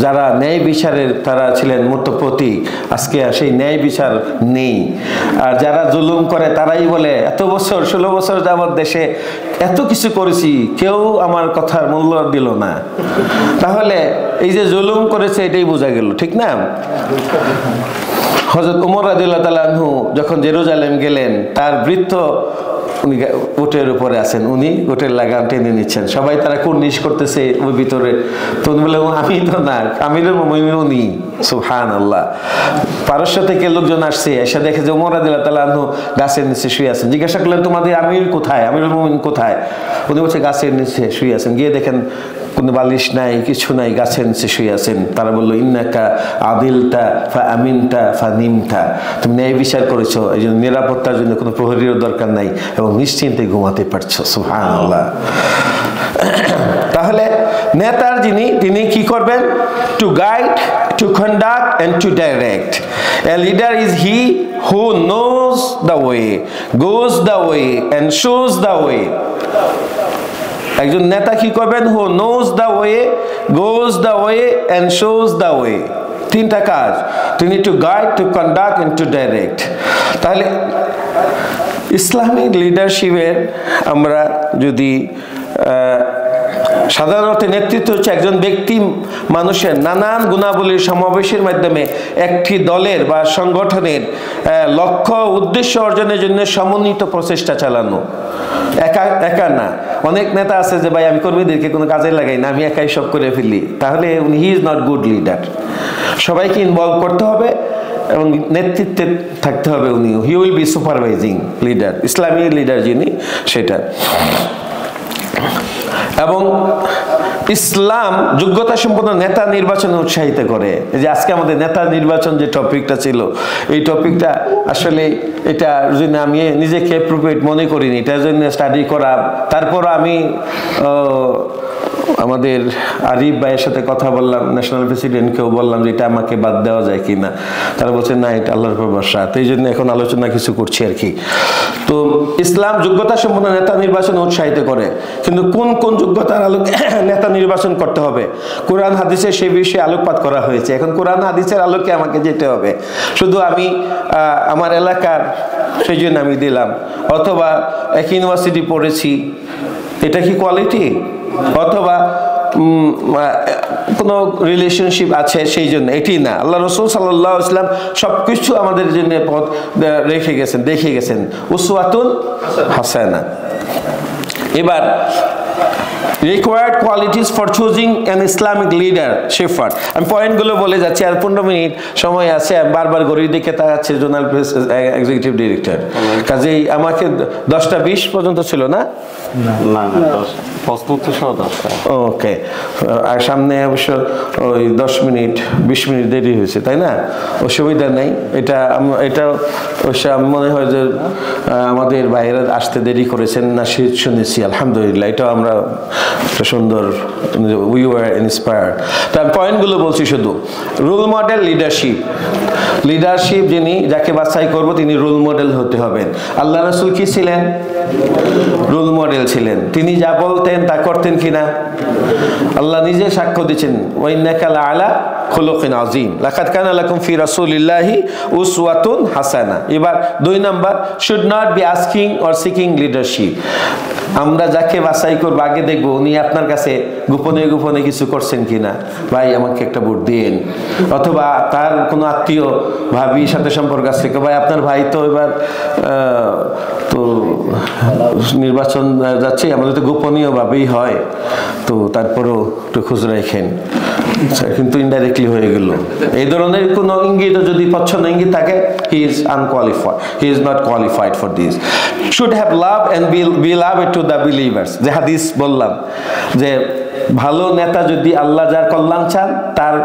যারা ন্যায় বিচারের তারা ছিলেন মূর্ত প্রতীক, আজকে সেই ন্যায় বিচার নেই। আর যারা জুলুম করে তারাই বলে এত বছর 16 বছর যাবৎ দেশে এত কিছু করেছি, কেউ আমার কথার মূল্য দিল না। তাহলে এই যে জুলুম করেছে এটাই বোঝা গেল, ঠিক না? হযরত ওমর রাদিয়াল্লাহু তাআলা আনহু যখন জেরুজালেম গেলেন, তার বৃত্ত উনি উটের উপরে আছেন, উনি উটের লাগাম টেনে নিচ্ছেন, সবাই তারা কুর্নিশ করতেছে ওই ভিতরে। তো উনি বলে আমি তো না, আমিরুল মুমিনিন উনি। সুবহানাল্লাহ। পারস্য থেকে লোকজন আসছে, এসে দেখে যে ওমর রাদিয়াল্লাহু তাআলা আনহু গাছের নিচে শুয়ে আছেন। জিজ্ঞাসা করলেন তোমাদের আমির কোথায়, আমিরুল মুমিনিন কোথায়? উনি বলছে গাছের নিচে শুয়ে আছেন। গিয়ে দেখেন কোনো বালিশ নাই, কিছু নাই, গাছের নিচে শুয়ে আছেন। তারা বললো ইন্নাকা আদিলতা ফা আমিনতা ফা নিমতা, তুমি ন্যায় বিচার করেছো, এই জন্য নিরাপত্তার জন্য কোনো প্রহরীর দরকার নাই এবং নিশ্চিন্তে ঘুমাতে পারছো। সুবহানাল্লাহ। তাহলে নেতার তিনি কি করবেন? To guide, to conduct and to direct. A leader is he who knows the way, goes the way and shows the way. একজন নেতা কি করবেন? Who knows the way, goes the way and shows the way. তিনটা কাজ, তিনি to guide, to conduct and to direct. তাহলে Islamic লিডারশিপের আমরা যদি সাধারণত নেতৃত্ব হচ্ছে একজন ব্যক্তি মানুষের নানান গুণাবলীর সমাবেশের মাধ্যমে একটি দলের বা সংগঠনের লক্ষ্য উদ্দেশ্য অর্জনের জন্য সমন্বিত প্রচেষ্টা চালানো। একা না, অনেক নেতা আছে যে ভাই আমি কর্মীদেরকে কোনো কাজে লাগাই না, আমি একাই সব করে ফেলি, তাহলে হি ইজ নট গুড লিডার। সবাইকে ইনভলভ করতে হবে এবং নেতৃত্বে থাকতে হবে উনি। He will be supervising leader, Islami leader যিনি সেটা। এবং ইসলাম যোগ্যতা সম্পন্ন নেতা নির্বাচনে উৎসাহিত করে। এই যে আজকে আমাদের নেতা নির্বাচন যে টপিকটা ছিল, এই টপিকটা আসলে এটা যদি আমি নিজেকে অ্যাপ্রোপ্রিয়েট মনে করিনি, এটার জন্য স্টাডি করা। তারপর আমি আমাদের আরিফ ভাইয়ের সাথে কথা বললাম, ন্যাশনাল প্রেসিডেন্টকেও বললাম যে এটা আমাকে বাদ দেওয়া যায় কি না। তারা বলছে না, এটা আল্লাহর উপর ভরসা। তো এই জন্য এখন আলোচনা কিছু করছি আর কি। তো ইসলাম যোগ্যতা সম্পন্ন নেতা নির্বাচন উৎসাহিত করে, কিন্তু কোন কোন যোগ্যতার আলোকে নেতা নির্বাচন করতে হবে কোরআন হাদিসে সেই বিষয়ে আলোকপাত করা হয়েছে। এখন কোরআন হাদিসের আলোকে আমাকে যেতে হবে। শুধু আমি আমার এলাকার সেই জন্য আমি দিলাম, অথবা এক ইউনিভার্সিটি পড়েছি, এটা কি কোয়ালিটি? অথবা কোনো রিলেশনশিপ আছে সেই জন্য, এটি না। আল্লাহ রাসূল সাল্লাল্লাহু আলাইহি ওয়াসাল্লাম সবকিছু আমাদের জন্য পথ রেখে গেছেন, দেখে গেছেন। উসওয়াতুন হাসানা। এবার required qualities for choosing an Islamic leader shepherd. আমি পয়েন্টগুলো বলে যাচ্ছি, আর 15 মিনিট সময় আছে। বারবার ঘড়ির দিকে তাকাচ্ছে জোনাল প্রেস এক্সিকিউটিভ ডিরেক্টর, কাজেই আমাকে 10টা 20 পর্যন্ত ছিল না? না, ওকে। আর সামনে অবশ্য ওই 10 মিনিট 20 মিনিট দেরি হয়েছে, তাই না? অসুবিধা নেই। এটা অবশ্য আমি মনে হয় যে আমাদের বাইরে আসতে দেরি করেছেন না শুনেছি, আলহামদুলিল্লাহ। এটাও আমরা সুন্দর, উই ওয়ার ইন্সপায়ার্ড। তো আমি পয়েন্টগুলো বলছি শুধু। রোল মডেল লিডারশিপ যিনি, যাকে বাছাই করব তিনি রোল মডেল হতে হবেন। আল্লাহ রাসূল কি ছিলেন? রোল মডেল ছিলেন। তিনি যা বলতেন তা করতেন কিনা? আল্লাহ নিজে সাক্ষ্য দিচ্ছেন, ওয়া ইন্নাকা লাআলা খুলুকিন আযীম। লাকাদ কানা লাকুম ফি রাসূলিল্লাহি উসওয়াতুন হাসানা। এবার 2 number, should not be asking or seeking leadership. আমরা যাকে বাছাই করব আগে দেখব উনি আপনার কাছে গোপনে গোপনে কিছু করছেন কিনা, ভাই আমাকে একটা ভোট দিন। অথবা তার কোনো আত্মীয় ভাবির সাথে সম্পর্ক আছে, ভাই আপনার ভাই তো এবার তো নির্বাচন যাচ্ছে, আমাদের তো গোপনীয় ভাবেই হয়, তো তারপরেও একটু খোঁজ রাখেন। কিন্তু ইনডাইরেক্টলি হয়ে গেল। এই ধরনের কোনো ইঙ্গিত যদি পছন্দ ইঙ্গিত থাকে, he is unqualified, he is not qualified for this. Should have love and be love to the believers. যে হাদিস বললাম যে ভালো নেতা যদি আল্লাহ যার কল্যাণ চান, তার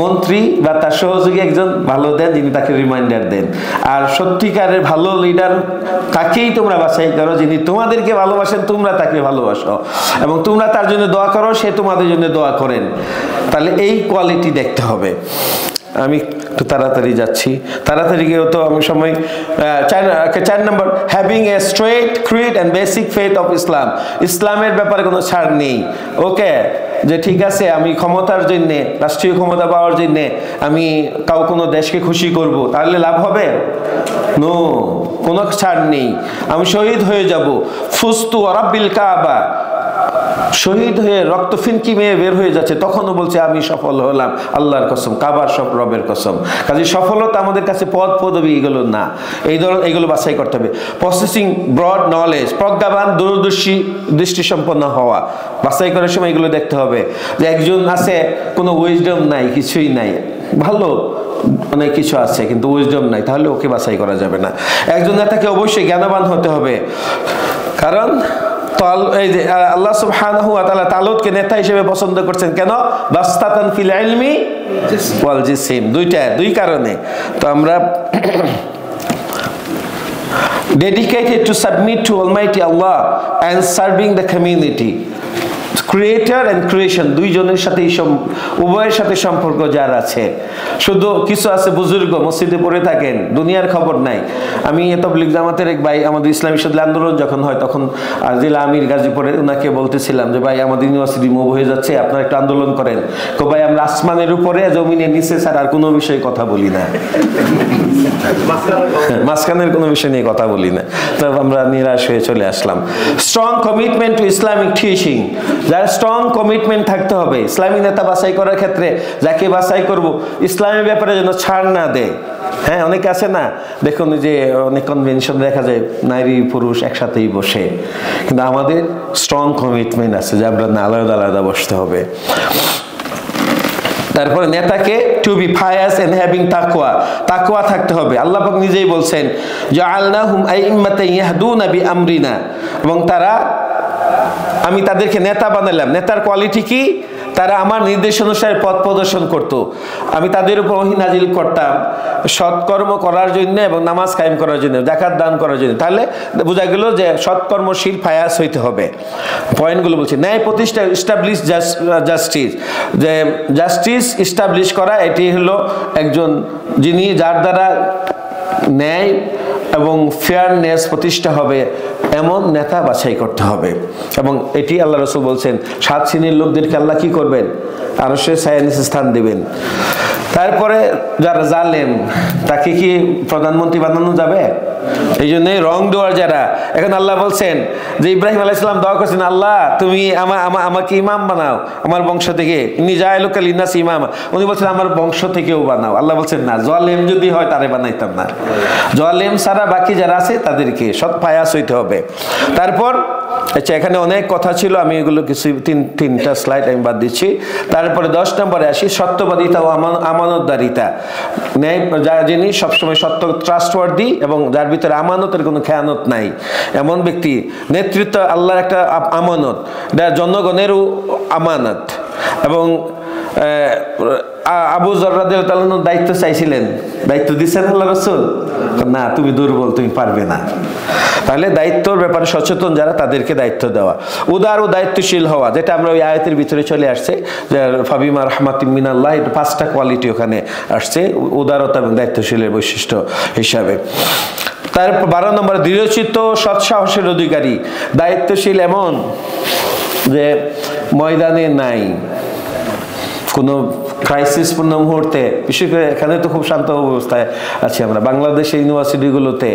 মন্ত্রী বা তার সহযোগী একজন ভালো দেন, যিনি তাকে রিমাইন্ডার দেন। আর সত্যিকারের ভালো লিডার তাকেই তোমরা বাছাই করো, যিনি তোমাদেরকে ভালোবাসেন, তোমরা তাকে ভালোবাসো, এবং তোমরা তার জন্য দোয়া করো, সে তোমাদের জন্য দোয়া করেন। তাহলে এই কোয়ালিটি দেখতে হবে। আমি একটু তাড়াতাড়ি যাচ্ছি, তাড়াতাড়ি গিয়েও তো আমি সময়। 4 নম্বর, having a straight creed and basic faith of Islam. ইসলামের ব্যাপারে কোনো ছাড় নেই। ওকে, যে ঠিক আছে আমি ক্ষমতার জন্যে, রাষ্ট্রীয় ক্ষমতা পাওয়ার জন্যে আমি কোনো দেশকে খুশি করব, তাহলে লাভ হবে? নো, কোনো ছাড় নেই। আমি শহীদ হয়ে যাব, ফুস্তু রাব্বিল কাবা, শহীদ হয়ে রক্ত ফিনকি মেয়ে বের হয়ে যাচ্ছে, তখনও বলছে আমি সফল হলাম আল্লাহর কসম, কাবার সব রবের কসম। কাজে সফলতা আমাদের কাছে পদ পদবি এগুলো না, এই ধরনের এগুলো বাছাই করতে হবে। প্রসেসিং ব্রড নলেজ, প্রজ্ঞাবান দূরদর্শী দৃষ্টি সম্পন্ন হওয়া, বাছাই করার সময় এগুলো দেখতে হবে। যে একজন আছে কোনো উইজডম নাই, কিছুই নাই, ভালো অনেক কিছু আছে কিন্তু উইজডম নাই, তাহলে ওকে বাছাই করা যাবে না। একজন নেতাকে অবশ্যই জ্ঞানবান হতে হবে, কারণ এই যে আল্লাহ সুবহানাহু ওয়া তাআলা তালুতকে নেতা হিসেবে পছন্দ করছেন কেন? বাসতাতান ফিল ইলমি ওয়াল জিসম, দুই কারণে। তো আমরা dedicated to submit to Almighty Allah and serving the community, creator and creation, দুইজনের সাথেই উভয়ের সাথে সম্পর্ক যার আছে। শুধু কিছু আছে বুজুর্গ মসজিদে পড়ে থাকেন, দুনিয়ার খবর নাই। আমি তাবলীগ জামাতের এক ভাই, আমাদের ইসলামী ইশতেহাদ আন্দোলন যখন হয় তখন জেলা আমির গাজীপুরে, ওনাকে বলতেছিলাম যে ভাই আমাদের ইউনিভার্সিটি মুভ হয়ে যাচ্ছে, আপনারা একটু আন্দোলন করেন। ভাই আমরা আসমানের উপরে জমিনের নিচে ছাড়া আর কোনো বিষয়ে কথা বলি না, মাঝখানের কোনো বিষয় নিয়ে কথা বলি না। তো আমরা নিরাশ হয়ে চলে আসলাম। Strong commitment to Islamic teaching, যার স্ট্রং কমিটমেন্ট থাকতে হবে ইসলামী নেতা বাছাই করার ক্ষেত্রে। যাকে বাছাই করব ইসলামের ব্যাপারে যেন ছাড় না দেয়। হ্যাঁ, অনেকে আছে না, দেখুন যে অনেক কনভেনশন দেখা যায় নারী পুরুষ একসাথেই বসে, কিন্তু আমাদের স্ট্রং কমিটমেন্ট আছে যে আমরা না আলাদা আলাদা বসতে হবে। তারপরে নেতাকে টু বি ফায়াস এন্ড হ্যাভিং তাকওয়া, তাকওয়া থাকতে হবে। আল্লাহ পাক নিজেই বলছেন জাআলনাহুম আইম্মাতান ইয়াহদুনা বিআমরিনা, এবং আমি তাদেরকে নেতা বানালাম। নেতার কোয়ালিটি কি? তারা আমার নির্দেশ অনুসারে পথ প্রদর্শন করত। আমি তাদের উপর ওহী নাজিল করতাম সৎকর্ম করার জন্য এবং নামাজ কায়েম করার জন্য, যাকাত দান করার জন্য। তাহলে বোঝা গেল যে সৎকর্মশীল ফায়াস হইতে হবে। পয়েন্টগুলো বলছি, ন্যায় প্রতিষ্ঠা, ইস্টাবলিশ জাস্টিস, যে জাস্টিস ইস্টাবলিশ করা, এটি হলো একজন যিনি যার দ্বারা ন্যায় এবং ফেয়ারনেস প্রতিষ্ঠা হবে এমন নেতা বাছাই করতে হবে। এবং এটি আল্লাহ রাসূল বলছেন 7 শ্রেণীর লোকদেরকে আল্লাহ কি করবেন? আরশের ছায়ার নিচে স্থান দিবেন। তারপরে যারা জালেম তাকে কি প্রধানমন্ত্রী বানানো যাবে? এই জন্যই রং দেওয়ার যারা, এখন আল্লাহ বলছেন যে ইব্রাহিম আলাইহিস সালাম দোয়া করছেন, আল্লাহ তুমি আমাকে ইমাম বানাও আমার বংশ থেকে, ইন্নী জাইলুকা লিন্নাস ইমামা। উনি বলছেন আমার বংশ থেকেও বানাও। আল্লাহ বলছেন না, জালেম যদি হয় তারে বানাইতাম না, জালেম ছাড়া বাকি যারা আছে তাদেরকে সৎ ফায়াস হইতে হবে। তারপর আচ্ছা, এখানে অনেক কথা ছিল, আমি এগুলো কিছু তিনটা স্লাইড আমি বাদ দিচ্ছি। তারপরে 10 নম্বরে আসি, সত্যবাদিতা ও আমানতদারিতা। ন্যায়, যিনি সবসময় সত্য, ট্রাস্টওয়ার্দি, এবং যার ভিতরে আমানতের কোনো খেয়ানত নাই, এমন ব্যক্তি। নেতৃত্ব আল্লাহর একটা আমানত, এটা জনগণেরও আমানত। এবং আবু যর রাদিয়াল্লাহু তাআলা দায়িত্ব চাইছিলেন, দায়িত্ব দিচ্ছেন আল্লাহ রাসূল, না তুমি দুর্বল, তুমি পারবে না। তাহলে দায়িত্বর ব্যাপারে সচেতন যারা, তাদেরকে দায়িত্ব দেওয়া। উদার ও দায়িত্বশীল হওয়া, যেটা আমরা ওই আয়াতের ভিতরে চলে আসছে যে ফাবিমা রাহমাতিম মিনাল্লাহ, এটা 5টা কোয়ালিটি ওখানে আসছে উদারতা এবং দায়িত্বশীলের বৈশিষ্ট্য হিসাবে। তারপর 12 নম্বর, দৃঢ়চিত্ত সৎ সাহসের অধিকারী। দায়িত্বশীল এমন যে ময়দানে নাই, কোনো ক্রাইসিসপূর্ণ মুহূর্তে, বিশেষ করে এখানে তো খুব শান্ত অবস্থায় আছি আমরা, বাংলাদেশের ইউনিভার্সিটিগুলোতে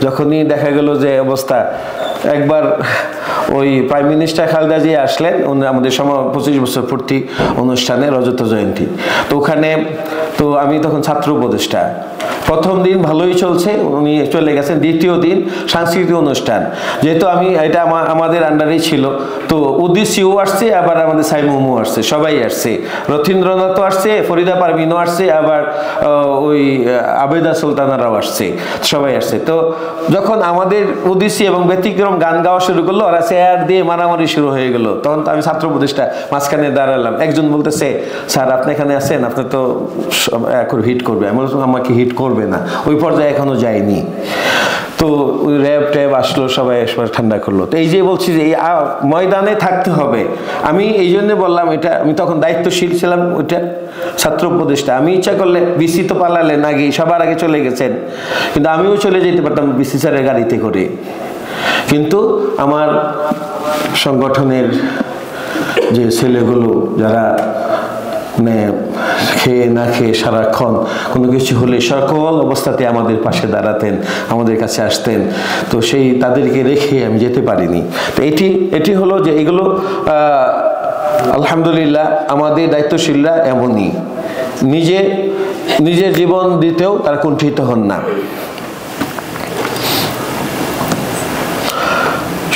যখনই দেখা গেল যে অবস্থা, একবার ওই প্রাইম মিনিস্টার খালেদা জিয়া আসলেন আমাদের 25 বছর পূর্তি অনুষ্ঠানে, রজত জয়ন্তী, তো ওখানে তো আমি তখন ছাত্র উপদেষ্টা। প্রথম দিন ভালোই চলছে, উনি চলে গেছেন। দ্বিতীয় দিন সাংস্কৃতিক অনুষ্ঠান, যেহেতু আমি এটা আমাদের আন্ডারেই ছিল, তো উদ্দেশ্যও আসছে, আবার আমাদের সাইমুমও আসছে, সবাই আসছে, রথীন্দ্রনাথও আসছে, ফরিদা পারভিনও আসছে, আবার ওই আবেদা সুলতানারাও আসছে, সবাই আসছে। তো যখন আমাদের উদ্দেশ্যে এবং ব্যতিক্রম গান গাওয়া শুরু করলো, ওরা চেয়ার দিয়ে মারামারি শুরু হয়ে গেল। তখন তো আমি ছাত্র উপদেষ্টা মাঝখানে দাঁড়ালাম। একজন বলতেছে, স্যার আপনি এখানে আছেন, আপনি তো এখন হিট করবে। আমি বললাম আমাকে হিট করবে না, ওই পর্যায়ে এখনো যায়নি। তো ওই র্যাব ট্যাব আসলো, সবাই ঠান্ডা করলো। তো এই যে বলছি যে এই ময়দানে থাকতে হবে, আমি এই জন্য বললাম, এটা আমি তখন দায়িত্বশীল ছিলাম, ওইটা ছাত্র উপদেষ্টা। আমি ইচ্ছা করলে বিসি তো পালালেন আগে, সবার আগে চলে গেছেন, কিন্তু আমিও চলে যেতে পারতাম বিসি স্যারের গাড়িতে করে। কিন্তু আমার সংগঠনের যে ছেলেগুলো যারা মানে খেয়ে না খেয়ে সারাক্ষণ কোনো কিছু হলে সকল অবস্থাতে আমাদের পাশে দাঁড়াতেন, আমাদের কাছে আসতেন, তো সেই তাদেরকে রেখে আমি যেতে পারিনি। তো এটি হলো যে এগুলো আলহামদুলিল্লাহ আমাদের দায়িত্বশীলরা এমনই, নিজের জীবন দিতেও তারা কুণ্ঠিত হন না।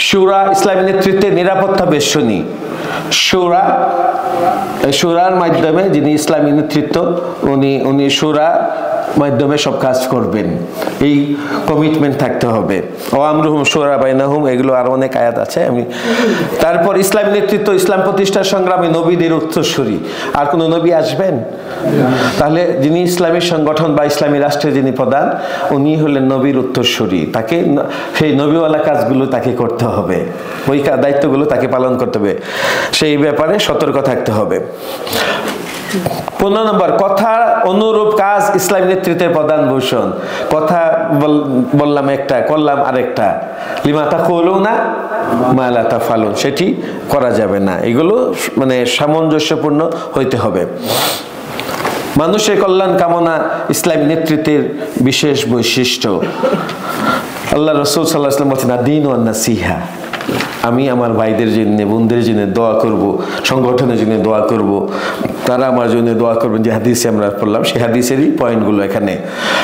শুরা ইসলামী নেতৃত্বের নিরাপত্তা বেষ্টনী। শুরার মাধ্যমে যিনি ইসলামী নেতৃত্ব, উনি শুরা মাধ্যমে সব কাজ করবেন, এই কমিটমেন্ট থাকতে হবে। ওয়ামরুহুম শুরা বাইনাহুম, এগুলো আরো অনেক আয়াত আছে। তারপর ইসলামী নেতৃত্ব, ইসলাম প্রতিষ্ঠার সংগ্রামে নবীদের উত্তরসূরি। আর কোন নবী আসবেন? তাহলে যিনি ইসলামী সংগঠন বা ইসলামী রাষ্ট্রের যিনি প্রধান, উনি হলেন নবীর উত্তরসূরি। তাকে সেই নবীওয়ালা কাজগুলো তাকে করতে হবে, ওই দায়িত্বগুলো তাকে পালন করতে হবে, সেই ব্যাপারে সতর্ক থাকতে হবে। 15 নম্বর, কথা অনুরূপ কাজ ইসলামী নেতৃত্বের প্রধান ভূষণ। কথা বললাম একটা, করলাম আরেকটা। লিমা তাকুলুনা মা লা তাফআলুন, সেটি করা যাবে না। এগুলো মানে সামঞ্জস্যপূর্ণ হইতে হবে। মানুষের কল্যাণ কামনা ইসলামী নেতৃত্বের বিশেষ বৈশিষ্ট্য। আল্লাহ রাসূল সাল্লাল্লাহু আলাইহি ওয়াসাল্লাম বলেছেন, দ্বীন ওয়ান নাসিহা। আমি আমার ভাইদের জন্য, বোনদের জন্য দোয়া করব, সংগঠনের জন্য দোয়া করব, তারা আমার জন্য দোয়া করবেন। যে হাদিসে আমরা পড়লাম, সেই হাদিসেরই পয়েন্টগুলো এখানে।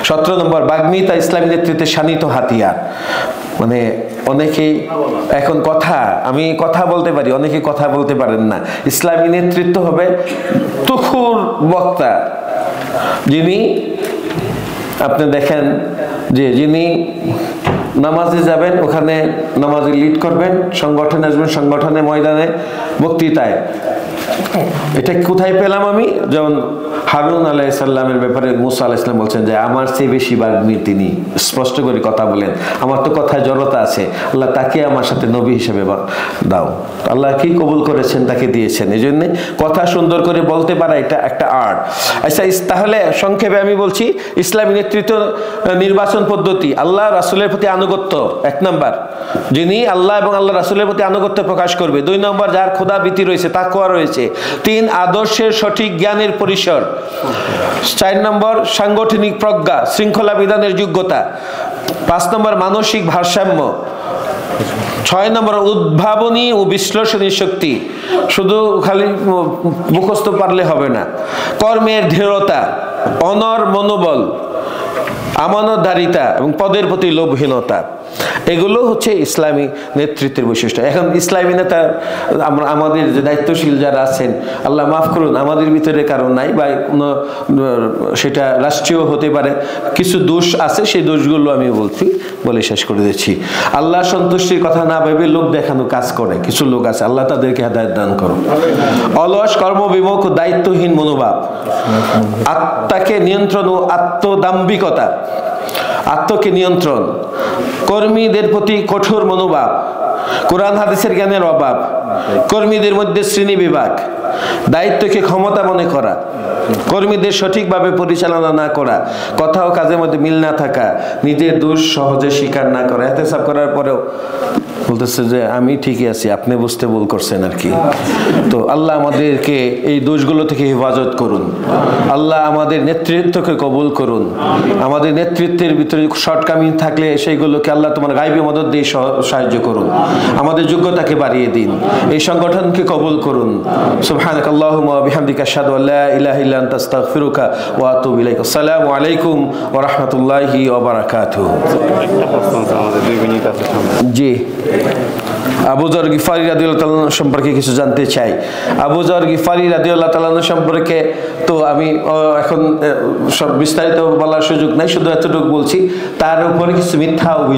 17 নম্বর, বাগ্মিতা ইসলামী নেতৃত্বের শানিত হাতিয়ার। মানে অনেকেই এখন আমি কথা বলতে পারি, অনেকে কথা বলতে পারেন না। ইসলামী নেতৃত্ব হবে তুখুর বক্তা, যিনি আপনি দেখেন যে যিনি নামাজে যাবেন, ওখানে নামাজে লিড করবেন, সংগঠনে আসবেন, সংগঠনে ময়দানে বক্তৃতায়। এটা কোথায় পেলাম আমি? যেমন হারুন আলাইহিস সালামের ব্যাপারে মুসা আলাইহিস সালাম বলছেন যে আমার চেয়ে বেশি বাগ্মী তিনি, স্পষ্ট করে কথা বলেন, আমার তো কথায় জড়তা আছে, আল্লাহ তাকে আমার সাথে নবী হিসেবে দাও। আল্লাহ কি কবুল করেছেন, তাকে দিয়েছেন। এই জন্য কথা সুন্দর করে বলতে পারা এটা একটা আর্ট। আচ্ছা, তাহলে সংক্ষেপে আমি বলছি, ইসলামী নেতৃত্ব নির্বাচন পদ্ধতি। আল্লাহ রাসূলের প্রতি আনুগত্য 1 নম্বর, যিনি আল্লাহ এবং আল্লাহ রাসূলের প্রতি আনুগত্য প্রকাশ করবে। 2 নম্বর, যার খোদা ভীতি রয়েছে, তাকওয়া রয়েছে। 3, আদর্শের সঠিক জ্ঞানের পরিসর। 4 নম্বর, সাংগঠনিক প্রজ্ঞা, শৃঙ্খলা বিধানের যোগ্যতা। 5 নম্বর, মানসিক ভারসাম্য। 6 নম্বর, উদ্ভাবনী ও বিশ্লেষণী শক্তি, শুধু খালি মুখস্থ পারলে হবে না। কর্মের দৃঢ়তা, অনর মনোবল, আমানতদারিতা এবং পদের প্রতি লোভহীনতা, এগুলো হচ্ছে ইসলামী নেতৃত্বের বৈশিষ্ট্য। এখন ইসলামী নেতা আমাদের যে দায়িত্বশীল যারা আছেন, আল্লাহ মাফ করুন, আমাদের ভিতরে কারণ নাই, বা সেটা রাষ্ট্রীয় হতে পারে, কিছু দোষ আছে, সেই দোষগুলো আমি বলে শেষ করে দিচ্ছি। আল্লাহ সন্তুষ্টির কথা না ভেবে লোক দেখানো কাজ করে কিছু লোক আছে, আল্লাহ তাদেরকে হেদায়েত দান করুন। অলস, কর্মবিমুখ, দায়িত্বহীন মনোভাব, আত্মাকে নিয়ন্ত্রণ ও আত্মদাম্ভিকতা, আত্মকে নিয়ন্ত্রণ, কর্মীদের প্রতি কঠোর মনোভাব, কোরআন হাদিসের জ্ঞানের অভাব, কর্মীদের মধ্যে শ্রেণী বিভাগ, দায়িত্বকে ক্ষমতা মনে করা, কর্মীদের সঠিকভাবে পরিচালনা না করা, কথা ও কাজের মধ্যে মিল না থাকা, নিজের দোষ সহজে স্বীকার না করা, ইহতেসাব করার পরেও বলতেছে যে আমি ঠিকই আছি, আপনি বুঝতে ভুল করছেন আর কি। তো আল্লাহ আমাদেরকে এই দোষগুলো থেকে হেফাজত করুন, আল্লাহ আমাদের নেতৃত্বকে কবুল করুন, আমাদের নেতৃত্বের ভিতরে শর্টকামিং থাকলে সেইগুলোকে আল্লাহ তোমার গায়বী মদদ দিয়ে সাহায্য করুন, আমাদের যোগ্যতাকে বাড়িয়ে দিন, এই সংগঠনকে কবুল করুন। সুবহানাকাল্লাহুম্মা ওয়া বিহামদিকা আশহাদু আল্লা ইলাহা ইল্লা আনতা আস্তাগফিরুকা ওয়া আতুবু ইলাইক। আসসালামু আলাইকুম ওয়া রাহমাতুল্লাহি ওয়া বারাকাতুহু। জি, আবু যর গিফারি রাদিয়াল্লাহু তাআলা সম্পর্কে কিছু জানতে চাই। আবু যর গিফারি রাদিয়াল্লাহু তাআলা সম্পর্কে তো আমি এখন সব বিস্তারিত বলার সুযোগ নাই, শুধু এতটুকু বলছি, তার উপরে কিছু মিথ্যা অভিযোগ